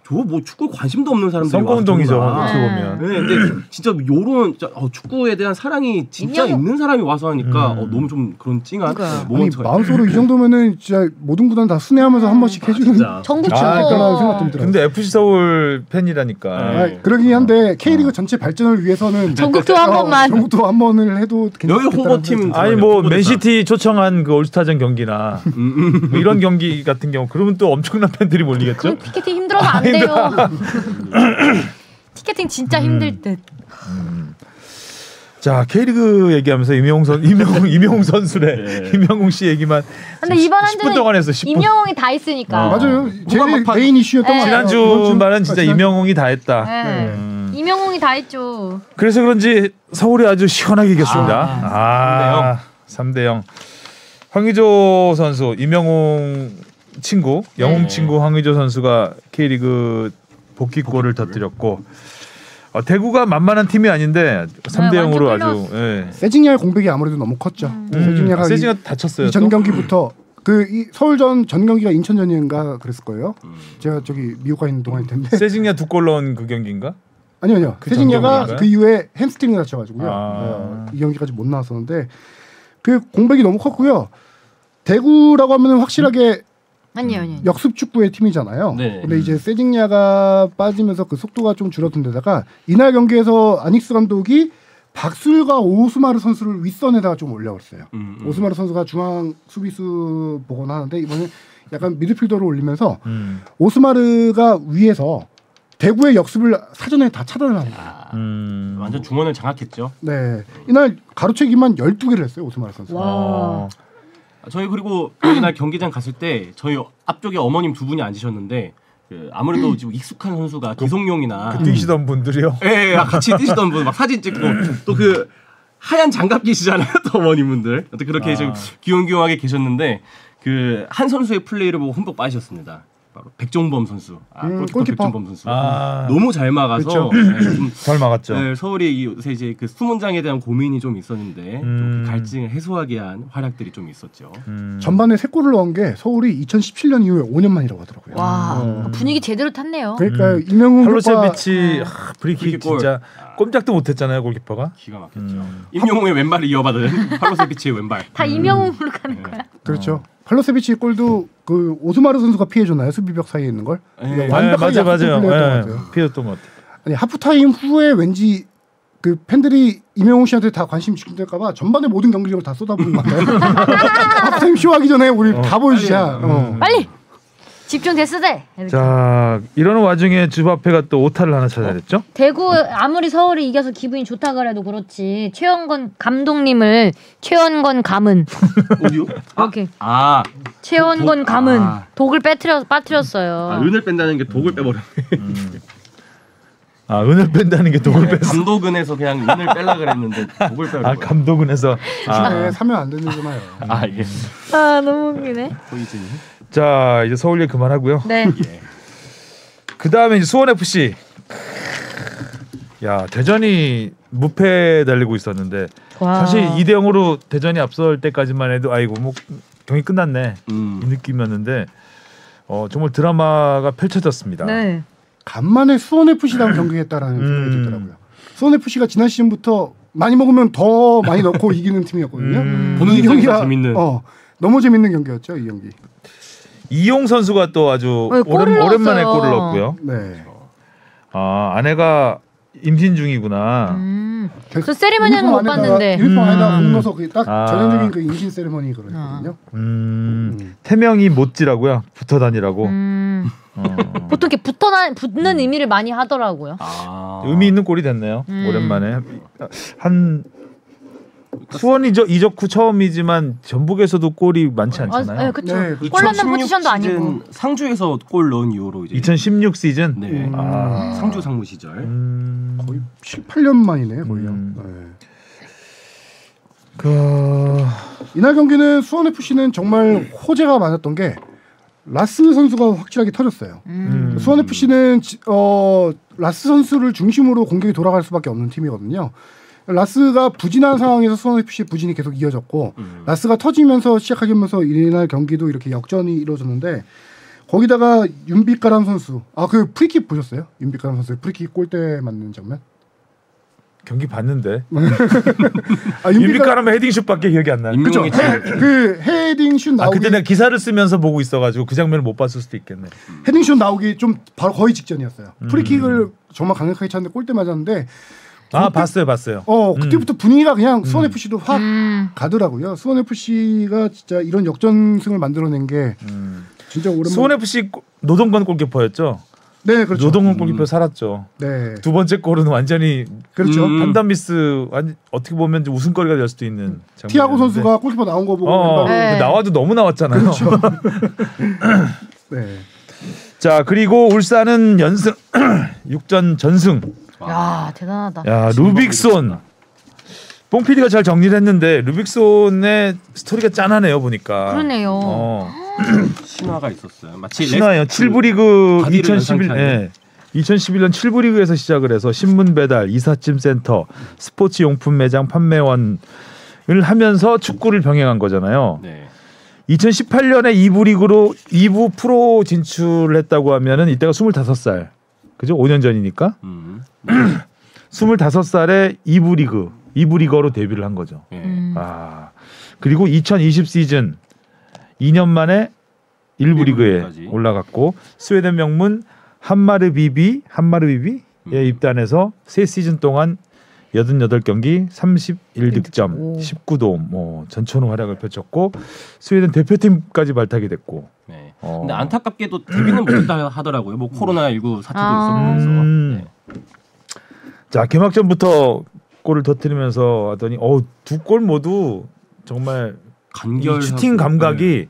C: 저 뭐 축구에 관심도 없는 사람들이
B: 선거운동이죠. 어떻게 보면.
C: 네, 근데 진짜 요런 축구에 대한 사랑이 진짜 있는 사람이 와서 하니까 너무 좀 그런 찡한
D: 모먼트가 마음속으로 이 정도면은 진짜 모든 구단 다 순회하면서 한 번씩 해주는
A: 전국 축구
D: 그런 생각도 들어요.
B: 근데 FC 서울 팬이라니까.
D: 그러긴 한데 K리그 전체 발전을 위해서는
A: 전국 투어 한 번만.
D: 전국 투어 한 번을 해도
C: 여기 홍보팀
B: 아니 뭐 맨시티 초청한 그 올스타전 경기나 뭐 이런 경기 같은 경우 그러면 또 엄청난 팬들이 몰리겠죠.
A: 티켓팅 힘들어서 안 돼요. 티켓팅 진짜 힘들 듯.
B: 자 K리그 얘기하면서 이명웅 선수래. 이명웅 씨 얘기만.
A: 근데 이번 한
B: 10분 동안 했어. 10분.
A: 이명웅이 다 했으니까.
D: 맞아요. 제일 메인 이슈였던 거.
B: 지난주 말은 진짜 이명웅이 다 했다.
A: 이명웅이 다 했죠.
B: 그래서 그런지 서울이 아주 시원하게 이겼습니다. 3대0. 황의조 선수, 이명웅 친구, 영웅 친구 황의조 선수가 K리그 복귀골을 터뜨렸고 대구가 만만한 팀이 아닌데 3대0으로 아주
D: 세징야의 공백이 아무래도 너무 컸죠. 세징야가
B: 다쳤어요.
D: 전 경기부터 이 서울전 전 경기가 인천전인가 그랬을 거예요. 제가 저기 미국 가 있는 동안일 텐데.
B: 세징야 2골 넣은 그 경기인가?
D: 아니요. 세징야가 그 이후에 햄스트링을 다쳐가지고요. 이 경기까지 못 나왔었는데 그 공백이 너무 컸고요. 대구라고 하면은 확실하게
A: 아니요.
D: 역습 축구의 팀이잖아요.
C: 네.
D: 근데 이제 세징야가 빠지면서 그 속도가 좀 줄어든 데다가 이날 경기에서 아닉스 감독이 박술과 오스마르 선수를 윗선에다가 좀 올려왔어요. 오스마르 선수가 중앙 수비수 보거나 하는데 이번에 약간 미드필더로 올리면서 오스마르가 위에서 대구의 역습을 사전에 다 차단을 합니다.
C: 완전 중원을 장악했죠.
D: 네. 이날 가로채기만 12개를 했어요. 오스마르 선수.
A: 와.
C: 저희 그리고 이날 경기장 갔을 때 저희 앞쪽에 어머님 두 분이 앉으셨는데 아무래도 지금 익숙한 선수가 기성용이나
B: 뛰시던 분들이요.
C: 예, 같이 뛰시던 분 막 사진 찍고 또 그 하얀 장갑 끼시잖아요. 또 어머님분들 또 그렇게 좀 귀염귀염하게 계셨는데 그 한 선수의 플레이를 보고 흠뻑 빠지셨습니다. 바로 백종범 선수. 골키퍼 백종범 선수. 너무 잘 막아서
B: 잘 막았죠.
C: 네, 서울이 요새 이제 그 수문장에 대한 고민이 좀 있었는데 좀 그 갈증을 해소하기 위한 활약들이 좀 있었죠.
D: 전반에 3골을 넣은 게 서울이 2017년 이후에 5년 만이라고 하더라고요.
A: 와 분위기 제대로 탔네요.
D: 그러니까 이명훈
B: 팔로세비치 프리킥 진짜 꼼짝도 못했잖아요 골키퍼가.
C: 기가 막혔죠. 임영웅의 왼발을 이어받은 팔로세비치의 왼발.
A: 다 임영웅으로 가는 거야.
D: 그렇죠. 팔로세비치 골도 그 오스마르 선수가 피해줬나요? 수비벽 사이에 있는 걸?
B: 네, 맞아요. 피해줬던 것 같아요.
D: 아니 하프타임 후에 왠지 그 팬들이 이명웅 씨한테 다 관심 집중될까봐 전반의 모든 경기력을 다 쏟아부은 것 같아요. 하프타임 쇼하기 전에 우리 다 보여주자.
A: 빨리 집중됐어 돼.
B: 자 이러는 와중에 주바페가 또 오타를 하나 찾아냈죠.
A: 대구 아무리 서울이 이겨서 기분이 좋다 그래도 그렇지 최원건 감독님을 최원건 감은
C: 어디요?
A: 이렇게
C: 독?
A: 최원건 감은 독을 빠뜨렸어요.
C: 은을 뺀다는 게 독을 빼버려.
B: 은을 뺀다는 게 독을 뺐어.
C: 감독은에서 그냥 은을 빼려 그랬는데 독을 빼버려.
B: 감독은에서
D: 사면 안 되는 거잖아요.
C: 이게
A: 너무 웃기네.
C: 포이즌이.
B: 자 이제 서울 얘기 그만하고요.
A: 네.
B: 그 다음에 수원 FC. 야 대전이 무패 달리고 있었는데 사실 2대0으로 대전이 앞설 때까지만 해도 아이고 뭐 경기 끝났네 이 느낌이었는데 정말 드라마가 펼쳐졌습니다.
A: 네.
D: 간만에 수원 FC랑 경기했다라는 생각이 들더라고요. 수원 FC가 지난 시즌부터 많이 먹으면 더 많이 넣고 이기는 팀이었거든요.
C: 보는 경기가 재밌는.
D: 너무 재밌는 경기였죠 이 경기.
B: 이용 선수가 또 아주 오랜만에 골을 넣었고요.
D: 네.
B: 아내가 임신 중이구나.
A: 그 세리머니는 못 봤는데.
D: 유니폼 안에다 공 넣어서 딱 전형적인 그 임신 세리머니 그거거든요.
B: 태명이 못지라고요. 붙어 다니라고.
A: 보통 이렇게 붙는 의미를 많이 하더라고요.
B: 의미 있는 골이 됐네요. 오랜만에 수원 이적 후 처음이지만 전북에서도 골이 많지 않잖아요.
A: 네, 그렇죠. 골 넣는 포지션도 아니고.
C: 상주에서 골 넣은 이후로 이제
B: 2016 시즌.
C: 네. 상주 상무 시절.
D: 거의 7, 8년 만이네 거의요. 이날 경기는 수원 FC는 정말 호재가 많았던 게 라스 선수가 확실하게 터졌어요. 수원 FC는 라스 선수를 중심으로 공격이 돌아갈 수밖에 없는 팀이거든요. 라스가 부진한 상황에서 수원 FC 부진이 계속 이어졌고 라스가 터지면서 시작하면서 이날 경기도 이렇게 역전이 이루어졌는데 거기다가 윤빛가람 선수 그 프리킥 보셨어요? 윤빛가람 선수 프리킥 골대 맞는 장면?
B: 경기 봤는데 윤빛가람 헤딩슛밖에 기억이 안 나요.
C: 그렇죠.
D: 그 헤딩슛 나오기
B: 그때 내가 기사를 쓰면서 보고 있어가지고 그 장면을 못 봤을 수도 있겠네.
D: 헤딩슛 나오기 좀 바로 거의 직전이었어요. 프리킥을 정말 강력하게 찼는데 골대 맞았는데
B: 봤어요.
D: 그때부터 분위기가 그냥 수원 FC도 확 가더라고요. 수원 FC가 진짜 이런 역전승을 만들어낸 게 진짜 오랜만에.
B: 수원 FC 노동건 골키퍼였죠.
D: 네, 그렇죠.
B: 노동건 골키퍼 살았죠.
D: 네.
B: 두 번째 골은 완전히
D: 그렇죠.
B: 판단 미스 어떻게 보면 이제 웃음거리가 될 수도 있는.
D: 티아고 선수가 골키퍼 나온 거 보고
B: 나와도 너무 나왔잖아요.
D: 그렇죠. 네.
B: 자 그리고 울산은 연승 6전 전승.
A: 야 대단하다.
B: 루빅손. 뽕피디가 잘 정리를 했는데 루빅손의 스토리가 짠하네요 보니까.
A: 그러네요.
C: 신화가 있었어요. 마치
B: 신화요. 7부 리그 2011년 7부 리그에서 시작을 해서 신문 배달, 이삿짐 센터, 스포츠 용품 매장 판매원을 하면서 축구를 병행한 거잖아요. 네. 2018년에 2부 리그로 2부 프로 진출을 했다고 하면은 이때가 25살. 그죠? 5년 전이니까. 25살에 2부 리거로 데뷔를 한 거죠. 그리고 2020 시즌 2년 만에 1부 리그에 올라갔고 스웨덴 명문 함마르비비에 입단해서 3시즌 동안 88경기 31득점 19도움 전천후 활약을 펼쳤고 스웨덴 대표팀까지 발탁이 됐고.
C: 네. 근데 안타깝게도 데뷔는 못했다 하더라고요. 뭐 코로나19 사태도 있었면서. 네.
B: 자 개막전부터 골을 터뜨리면서 하더니 두 골 모두 정말 슈팅 감각이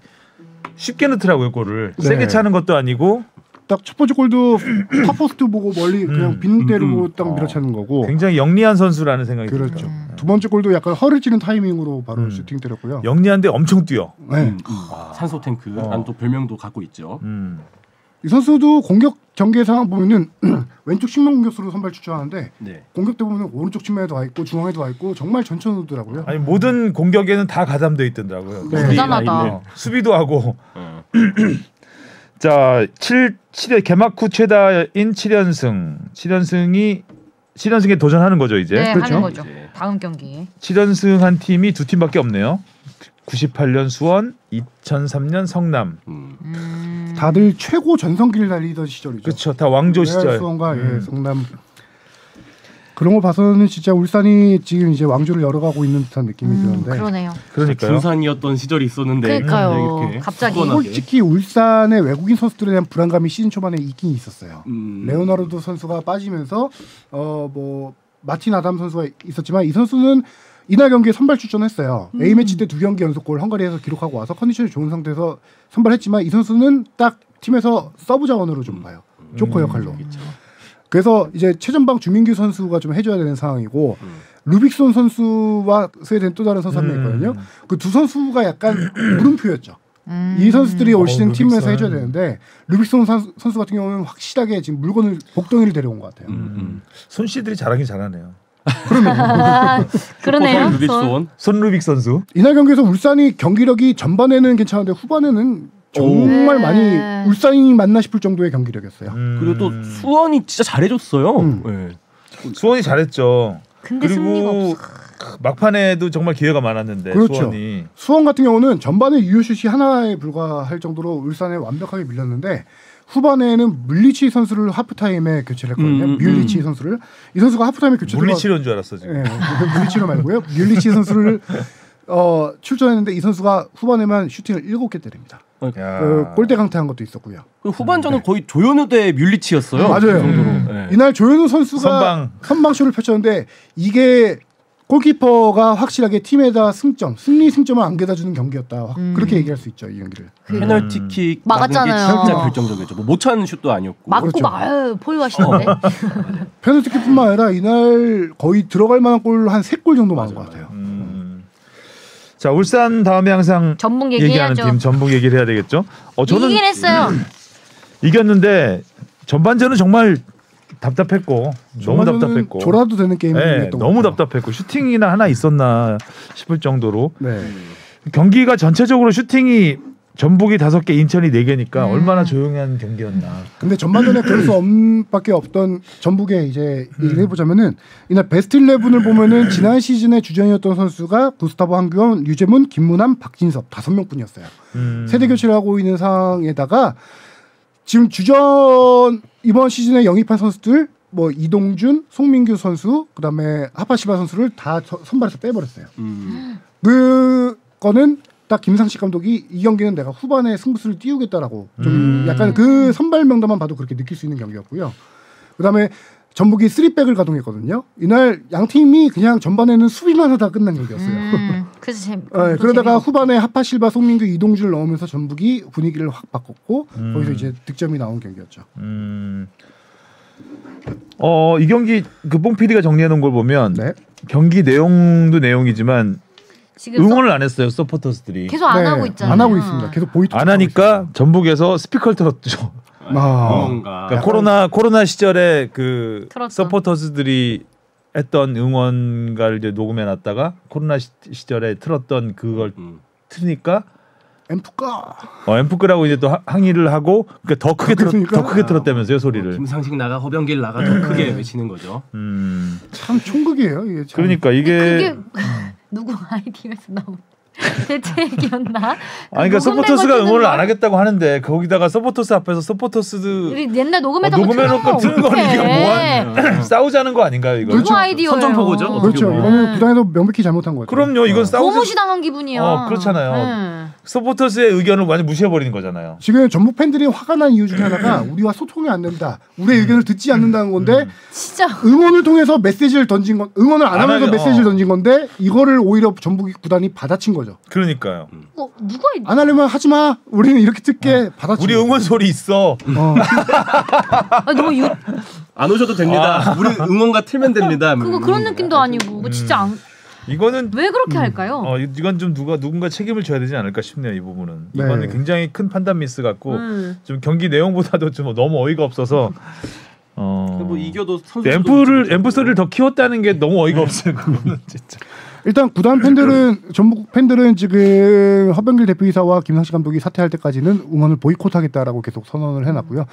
B: 쉽게 넣더라고요. 골을 세게 차는 것도 아니고
D: 딱 첫 번째 골도 탑포스트 보고 멀리 그냥 빈 때리고 딱 밀어차는 거고
B: 굉장히 영리한 선수라는 생각이
D: 그렇죠.
B: 들죠.
D: 두 번째 골도 약간 허를 찌는 타이밍으로 바로 슈팅 때렸고요.
B: 영리한데 엄청 뛰어.
C: 산소 탱크. 난 또 별명도 갖고 있죠.
D: 이 선수도 공격 경기의 상황 보면은 왼쪽 측면 공격수로 선발 출전하는데
C: 네.
D: 공격 때 보면 오른쪽 측면에도 와 있고 중앙에도 와 있고 정말 전천후더라고요.
B: 아니 모든 공격에는 다 가담돼 있던데라고요.
D: 네.
A: 대단하다.
B: 수비도 하고. 자, 7 개막 후 최다인 7연승에 도전하는 거죠 이제.
A: 네,
D: 그렇죠.
A: 하는 거죠. 다음 경기.
B: 7연승한 팀이 두 팀밖에 없네요. 98년 수원, 2003년 성남.
D: 다들 최고 전성기를 달리던 시절이죠.
B: 그렇죠. 다 왕조 시절.
D: 수원과 성남. 그런 거 봐서는 진짜 울산이 지금 이제 왕조를 열어가고 있는 듯한 느낌이 드는데.
A: 그러네요.
B: 그러니까요.
C: 분산이었던 시절이 있었는데
A: 그러니까요.
C: 이렇게
A: 갑자기.
C: 후원하게.
D: 솔직히 울산의 외국인 선수들에 대한 불안감이 시즌 초반에 있긴 있었어요. 레오나르도 선수가 빠지면서 뭐 마틴 아담 선수가 있었지만 이 선수는 이날 경기에 선발 출전했어요. A매치 때 2경기 연속골 헝가리에서 기록하고 와서 컨디션이 좋은 상태에서 선발했지만 이 선수는 딱 팀에서 서브 자원으로 좀 봐요. 조커 역할로. 그래서 이제 최전방 주민규 선수가 좀 해줘야 되는 상황이고 루빅손 선수와 스웨덴 또 다른 선수 한 명 있거든요. 그 두 선수가 약간 물음표였죠. 이 선수들이 올 시즌 팀에서 해줘야 되는데 루빅손 선수 같은 경우는 확실하게 지금 복덩이를 데려온 것 같아요.
B: 손씨들이 잘하긴 잘하네요.
A: 그러네요.
C: 루빅손.
B: 손루빅 선수.
D: 이날 경기에서 울산이 경기력이 전반에는 괜찮은데 후반에는 정말 많이 울산이 맞나 싶을 정도의 경기력이었어요.
C: 그리고 또 수원이 진짜 잘해줬어요. 네.
B: 수원이 잘했죠.
A: 근데 승리가
B: 그리고
A: 없어.
B: 막판에도 정말 기회가 많았는데
D: 그렇죠.
B: 수원이.
D: 수원 같은 경우는 전반에 유효슛이 하나에 불과할 정도로 울산에 완벽하게 밀렸는데 후반에는 물리치 선수를 하프타임에 교체를 했거든요. 뮬리치 선수를. 이 선수가 하프타임에 교체를
B: 물리치료인 줄 알았어 지금.
D: 네, 물리치료 말고요. 뮬리치 선수를 출전했는데 이 선수가 후반에만 슈팅을 7개 때립니다. 골대 강타한 것도 있었고요.
C: 후반전은 거의 조현우 대 뮬리치였어요.
D: 맞아요.
C: 그 정도로. 네.
D: 이날 조현우 선수가 선방쇼를 펼쳤는데 이게 골키퍼가 확실하게 팀에다 승리 승점을 안겨다 주는 경기였다. 그렇게 얘기할 수 있죠, 이 경기를.
C: 페널티킥
A: 막았잖아요.
C: 진짜 결정적이었죠. 뭐 못 차는 슛도 아니었고.
A: 맞고
D: 그렇죠.
A: 막 포효하시는데.
D: 페널티킥뿐만 아니라 이날 거의 들어갈 만한 골 한 3골 정도 많은 것 같아요.
B: 자, 울산 다음에 항상
A: 전북
B: 얘기하는
A: 얘기해야죠.
B: 팀 전북 얘기를 해야 되겠죠. 저는
A: 이기긴 했어요.
B: 이겼는데 전반전은 정말 답답했고 너무 답답했고
D: 졸아도 되는 게임이
B: 네, 너무 답답했고 슈팅이나 하나 있었나 싶을 정도로
D: 네.
B: 경기가 전체적으로 슈팅이 전북이 5개, 인천이 4개니까 얼마나 조용한 경기였나.
D: 근데 전반전에 그럴 수 밖에 없던 전북의 이제 얘기를 해보자면은 이날 베스트 11을 보면은 지난 시즌의 주전이었던 선수가 구스타보 한규원, 유재문, 김문환, 박진섭 5명뿐이었어요. 세대 교체를 하고 있는 상황에다가 지금 주전 이번 시즌에 영입한 선수들 뭐 이동준, 송민규 선수, 그다음에 하파시바 선수를 다 선발해서 빼버렸어요. 그거는 딱 김상식 감독이 이 경기는 내가 후반에 승부수를 띄우겠다라고 좀 약간 그 선발 명단만 봐도 그렇게 느낄 수 있는 경기였고요. 그다음에 전북이 3백을 가동했거든요. 이날 양 팀이 그냥 전반에는 수비만 하다 끝난 경기였어요.
A: 그래서
D: 그러다가 후반에 하파실바, 송민규, 이동준을 넣으면서 전북이 분위기를 확 바꿨고 거기서 이제 득점이 나온 경기였죠.
B: 이 경기 그 뽕 PD가 정리해 놓은 걸 보면
D: 네.
B: 경기 내용도 내용이지만
A: 지금
B: 응원을 안 했어요. 서포터스들이.
A: 계속 안 하고 있잖아요.
D: 안 하고 있습니다. 계속 보이트
B: 안 하니까 전북에서 스피커를 틀었죠. 그러니까 코로나 시절에 그
A: 틀었던.
B: 서포터스들이 했던 응원가를 이제 녹음해 놨다가 코로나 시절에 틀었던 그걸 틀으니까 앰프끄라고 이제 또 항의를 하고 그러니까 더 크게 틀었다면서요 소리를.
C: 김상식 나가 허병길 나가 더 크게 외치는 거죠.
D: 참 총극이에요. 이게 참.
B: 그러니까 이게
A: 누구 아이디어에서 나온 대책이었나?
B: 그러니까 서포터스가 응원을 안 하겠다고 하는데 거기다가 서포터스 앞에서 서포터스들
A: 옛날 녹음해놓고
B: 틀는 건 이게 뭐야? 싸우자는 거 아닌가요 이거?
A: 누구 아이디어예요?
C: 선전포고죠.
D: 그렇죠. 이거는 구단에서 명백히 잘못한 거예요.
B: 그럼요. 이건
A: 고무시 당한 기분이야.
B: 그렇잖아요. 서포터스의 의견을 완전 무시해버리는 거잖아요.
D: 지금 전북 팬들이 화가 난 이유 중에 하나가 우리와 소통이 안 된다. 우리의 의견을 듣지 않는다는 건데
A: 진짜
D: 응원을 통해서 메시지를 던진 건 응원을 안 하면서 메시지를 던진 건데 이거를 오히려 전북 구단이 받아친 거죠.
B: 그러니까요.
A: 누가
D: 안 하려면 하지 마. 우리는 이렇게 듣게 받아친.
B: 우리 응원 소리 있어.
A: 너무
C: 안 오셔도 됩니다. 우리 응원가 틀면 됩니다.
A: 그런 느낌도 아니고 진짜
B: 이거는
A: 왜 그렇게 할까요?
B: 이건 좀 누군가 책임을 져야 되지 않을까 싶네요. 이 부분은.
D: 네.
B: 이거는 굉장히 큰 판단 미스 같고 좀 경기 내용보다도 좀 너무 어이가 없어서.
C: 뭐 이겨도 선수
B: 앰프 소리를 더 키웠다는 게 너무 어이가 없어요. 그거는 진짜.
D: 일단 구단 팬들은 전북 팬들은 지금 허병길 대표이사와 김상식 감독이 사퇴할 때까지는 응원을 보이콧하겠다라고 계속 선언을 해놨고요.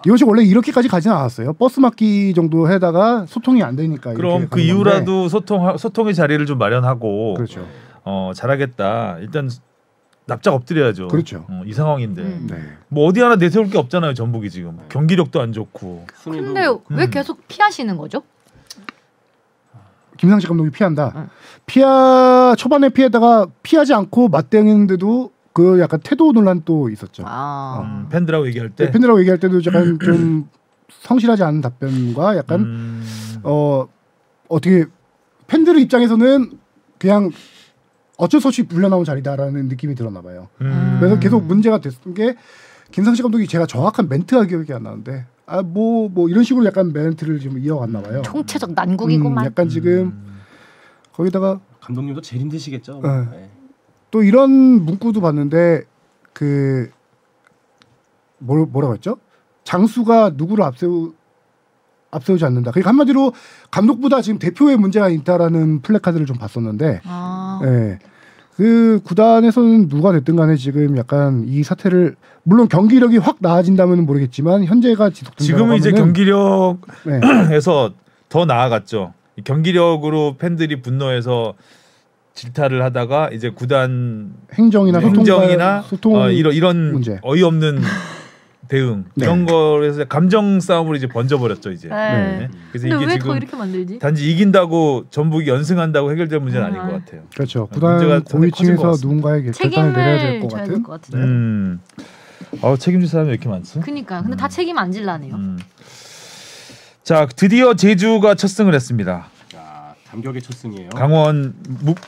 D: 이것이 원래 이렇게까지 가지는 않았어요. 버스 막기 정도 해다가 소통이 안 되니까.
B: 그럼 그 이후라도 소통의 자리를 좀 마련하고
D: 그렇죠.
B: 잘하겠다. 일단 납작 엎드려야죠.
D: 그렇죠.
B: 이 상황인데
D: 네.
B: 뭐 어디 하나 내세울 게 없잖아요. 전북이 지금 경기력도 안 좋고.
A: 근데 왜 계속 피하시는 거죠?
D: 김상식 감독이 피한다.
A: 응.
D: 초반에 피하다가 피하지 않고 맞대응했는데도 그 약간 태도 논란 또 있었죠.
B: 팬들하고 얘기할 때.
D: 네, 팬들하고 얘기할 때도 약간 좀 성실하지 않은 답변과 약간 어떻게 팬들 입장에서는 그냥 어쩔 수 없이 불려나온 자리다라는 느낌이 들었나 봐요. 그래서 계속 문제가 됐던 게 김상식 감독이 제가 정확한 멘트가 기억이 안 나는데 뭐 이런 식으로 약간 멘트를 지금 이어갔나 봐요.
A: 총체적 난국이구만.
D: 약간 지금 거기다가
C: 감독님도 제일 힘드시겠죠.
D: 네. 또 이런 문구도 봤는데 그 뭐라고 했죠? 장수가 누구를 앞세우지 않는다. 그러니까 한마디로 감독보다 지금 대표에 문제가 있다라는 플래카드를 좀 봤었는데, 네. 그 구단에서는 누가 됐든 간에 지금 약간 이 사태를 물론 경기력이 확 나아진다면 모르겠지만 현재가 지속된다고
B: 지금은 이제 경기력에서
D: 네.
B: 더 나아갔죠. 경기력으로 팬들이 분노해서 질타를 하다가 이제 구단
D: 행정이나 소통
B: 이런
D: 문제.
B: 어이없는 대응
D: 네.
B: 이런 거에서 감정 싸움으로 이제 번져버렸죠 이제.
A: 네.
B: 그래서
A: 근데
B: 이게
A: 왜
B: 지금
A: 더 이렇게 만들지?
B: 단지 이긴다고 전북이 연승한다고 해결될 문제는 아닌 것 같아요.
D: 그렇죠.
B: 문제가
D: 구단
B: 상당히 커진 것
D: 고위층에서
B: 같습니다.
D: 누군가에게 결단을 내려야 될 것 같은.
A: 같은데.
B: 책임질 사람이 왜 이렇게 많지?
A: 그니까 근데 다 책임 안 질라네요.
B: 자, 드디어 제주가 첫 승을 했습니다.
C: 감격의 첫 승이에요.
B: 강원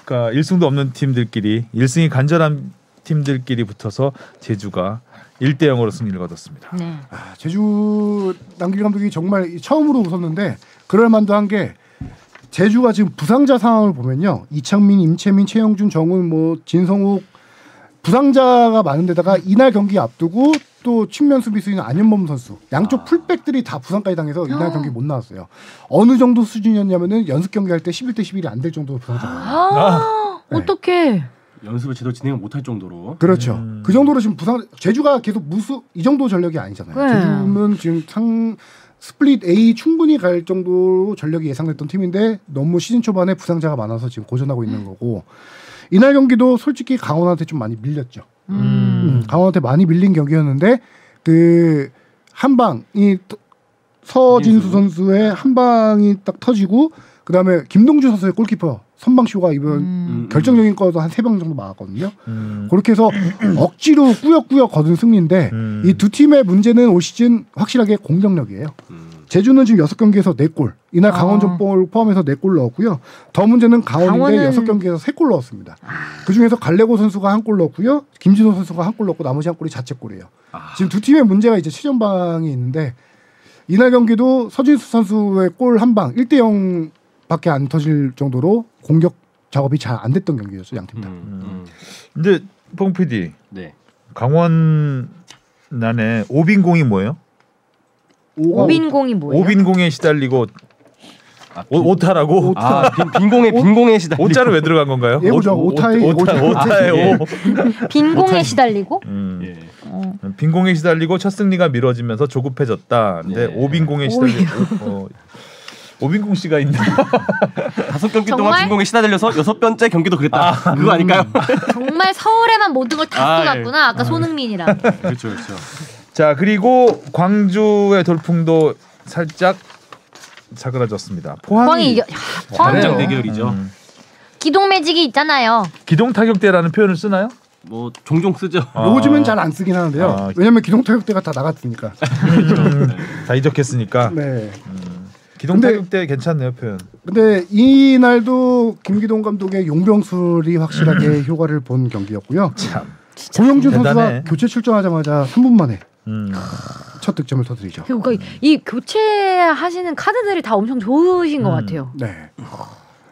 B: 1승도 없는 팀들끼리 1승이 간절한 팀들끼리 붙어서 제주가 1대0으로 승리를 거뒀습니다.
A: 네.
D: 제주 남길 감독이 정말 처음으로 웃었는데 그럴 만도 한 게 제주가 지금 부상자 상황을 보면요. 이창민, 임채민, 최영준, 정훈, 진성욱 부상자가 많은데다가 이날 경기 앞두고 또 측면 수비수인 안현범 선수 양쪽 풀백들이 다 부상까지 당해서 이날 경기 못 나왔어요. 어느 정도 수준이었냐면은 연습 경기할 때 11대 11이 안 될 정도로 부상자가.
A: 네. 어떡해.
C: 연습을 제대로 진행을 못할 정도로.
D: 그렇죠. 그 정도로 지금 제주가 계속 이 정도 전력이 아니잖아요.
A: 네.
D: 제주는 지금 스플릿 A 충분히 갈 정도로 전력이 예상됐던 팀인데 너무 시즌 초반에 부상자가 많아서 지금 고전하고 있는 거고 이날 경기도 솔직히 강원한테 좀 많이 밀렸죠. 강원한테 많이 밀린 경기였는데 그 한 방이 서진수 선수의 한 방이 딱 터지고 그 다음에 김동주 선수의 골키퍼 선방쇼가 이번 결정적인 거도 한 3방 정도 막았거든요. 그렇게 해서 억지로 꾸역꾸역 거둔 승리인데 이 두 팀의 문제는 올 시즌 확실하게 공격력이에요. 제주는 지금 6경기에서 4골. 이날 강원전볼 포함해서 4골 넣었고요. 더 문제는 강원인데 6경기에서 3골 넣었습니다. 그중에서 갈레고 선수가 1골 넣었고요. 김진호 선수가 1골 넣고 나머지 1골이 자책골이에요. 지금 두 팀의 문제가 이제 최전방에 있는데 이날 경기도 서진수 선수의 골 한 방 1대0 밖에 안 터질 정도로 공격 작업이 잘 안 됐던 경기였어요. 양 팀 다.
B: 근데 뽕 PD.
C: 네.
B: 강원 난에 오빈공이 뭐예요?
A: 오빈공이 뭐예요?
B: 오빈공에 시달리고 오타라고?
C: 빈공에 시달리고.
B: 오자는 왜 들어간 건가요?
D: 예고죠. 오타의
B: 오.
A: 빈공에 시달리고?
C: 예.
B: 빈공에 시달리고 첫 승리가 미뤄지면서 조급해졌다. 근데 오빈공에 시달리고 오빈공 씨가 있나?
C: 5경기 동안
A: 정말?
C: 빈공에 시달려서 6번째 경기도 그랬다. 그거 아닐까요?
A: 정말 서울에만 모든 걸 다 쏟았구나. 아까 손흥민이랑.
C: 그렇죠.
B: 자, 그리고 광주의 돌풍도 살짝 사그라졌습니다.
A: 포항이 이겨.
C: 당장 대결이죠.
A: 기동 매직이 있잖아요.
B: 기동 타격대라는 표현을 쓰나요?
C: 뭐 종종 쓰죠.
D: 요즘은 잘 안 쓰긴 하는데요. 왜냐면 기동 타격대가 다 나갔으니까.
B: 다 이적했으니까.
D: 네.
B: 기동 타격대 괜찮네요, 표현.
D: 근데 이날도 김기동 감독의 용병술이 확실하게 효과를 본 경기였고요.
B: 참.
D: 고영준
B: 대단해.
D: 선수가 교체 출전하자마자 3분 만에 첫 득점을 터뜨리죠.
A: 그러니까 이 교체하시는 카드들이 다 엄청 좋으신 것 같아요.
D: 네.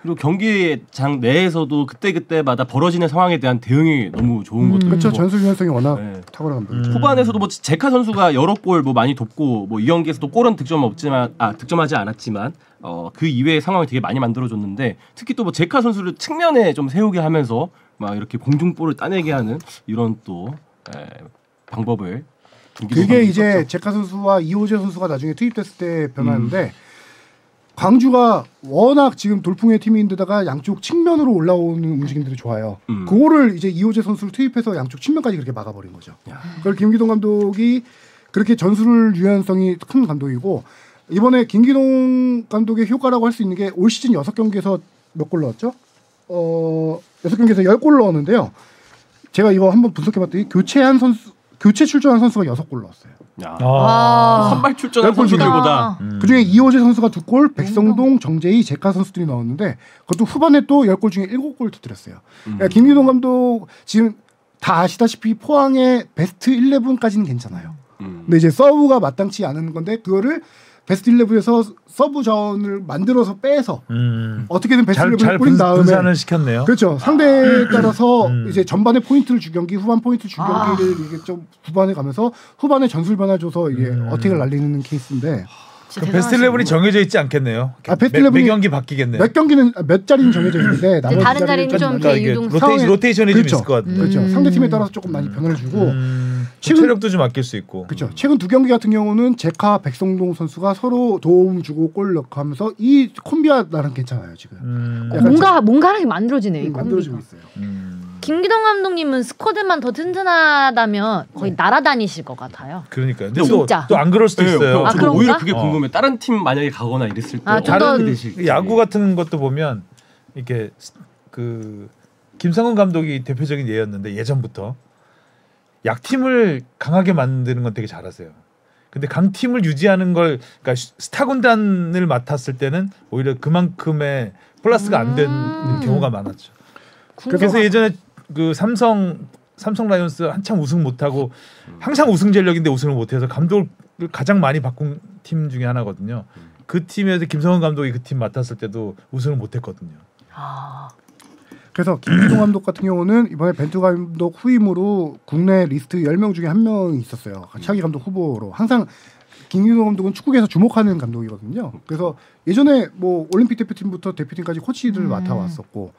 C: 그리고 경기장 내에서도 그때마다 벌어지는 상황에 대한 대응이 너무 좋은 것도
D: 그렇죠.
C: 있고.
D: 전술 유연성이 워낙 탁월한 감독이죠.
C: 후반에서도 뭐 제카 선수가 여러 골 뭐 많이 돕고 뭐 이 경기에서도 골은 득점하지 않았지만 그 이외의 상황을 되게 많이 만들어줬는데 특히 또 뭐 제카 선수를 측면에 좀 세우게 하면서 막 이렇게 공중볼을 따내게 하는 이런 또 방법을
D: 그게 이제 제카 선수와 이호재 선수가 나중에 투입됐을 때 변화인데 광주가 워낙 지금 돌풍의 팀인데다가 양쪽 측면으로 올라오는 움직임들이 좋아요. 그거를 이제 이호재 선수를 투입해서 양쪽 측면까지 그렇게 막아버린 거죠. 그걸 김기동 감독이 그렇게 전술 유연성이 큰 감독이고 이번에 김기동 감독의 효과라고 할 수 있는 게 올 시즌 6경기에서 몇 골 넣었죠? 6경기에서 10골 넣었는데요. 제가 이거 한번 분석해봤더니 교체 출전한 선수가 6골 넣었어요.
C: 선발 출전한 선수들보다
D: 그중에 이호재 선수가 2골, 백성동, 정재희, 제카 선수들이 넣었는데 그것도 후반에 또 10골 중에 7골 터뜨렸어요. 그러니까 김기동 감독 지금 다 아시다시피 포항의 베스트 11까지는 괜찮아요. 근데 이제 서브가 마땅치 않은 건데 그거를 베스트 11에서 서브전을 만들어서 빼서 어떻게든 베스트 11을 뿌린 다음에
B: 분산을 시켰네요.
D: 그렇죠. 상대에 따라서 이제 전반에 포인트를 주경기, 후반 포인트 주경기를 이게 좀 후반에 가면서 후반에 전술 변화 줘서 이게 어택을 날리는 케이스인데
B: 그 베스트 11이 정해져 있지 않겠네요.
D: 베스트 11이
B: 매 경기 바뀌겠네요.
D: 몇 경기는 몇 자리는 정해져 있는데 나머지
A: 다른 자리는 좀 유동
B: 로테이션이
D: 그렇죠.
B: 좀 있을 것 같아요.
D: 그렇죠. 상대 팀에 따라서 조금 많이 변화를 주고
B: 체력도 좀 아낄 수 있고.
D: 그렇죠. 최근 2경기 같은 경우는 제카, 백성동 선수가 서로 도움 주고 골 넣고 하면서 이 콤비가 나름 괜찮아요 지금.
A: 뭔가 하나 만들어지네.
D: 만들어지고 있어요.
A: 김기동 감독님은 스쿼드만 더 튼튼하다면 거의 날아다니실 것 같아요.
B: 그러니까요. 근데
A: 진짜.
B: 또 안 그럴 수도 있어요.
C: 저도 오히려 그게 궁금해. 다른 팀 만약에 가거나 이랬을 때
B: 다른 야구 같은 것도 보면 이렇게 그 김상훈 감독이 대표적인 예였는데 예전부터 약팀을 강하게 만드는 건 되게 잘하세요. 근데 강팀을 유지하는 걸 그러니까 스타 군단을 맡았을 때는 오히려 그만큼의 플러스가 안 되는 경우가 많았죠. 그래서 예전에 그 삼성 라이온스 한참 우승 못하고 항상 우승 전력인데 우승을 못해서 감독을 가장 많이 바꾼 팀 중에 하나거든요. 그 팀에서 김성훈 감독이 그 팀 맡았을 때도 우승을 못했거든요.
D: 그래서 김기동 감독 같은 경우는 이번에 벤투 감독 후임으로 국내 리스트 10명 중에 1명이 있었어요. 차기 감독 후보로. 항상 김기동 감독은 축구계에서 주목하는 감독이거든요. 그래서 예전에 뭐 올림픽 대표팀부터 대표팀까지 코치들을 맡아왔었고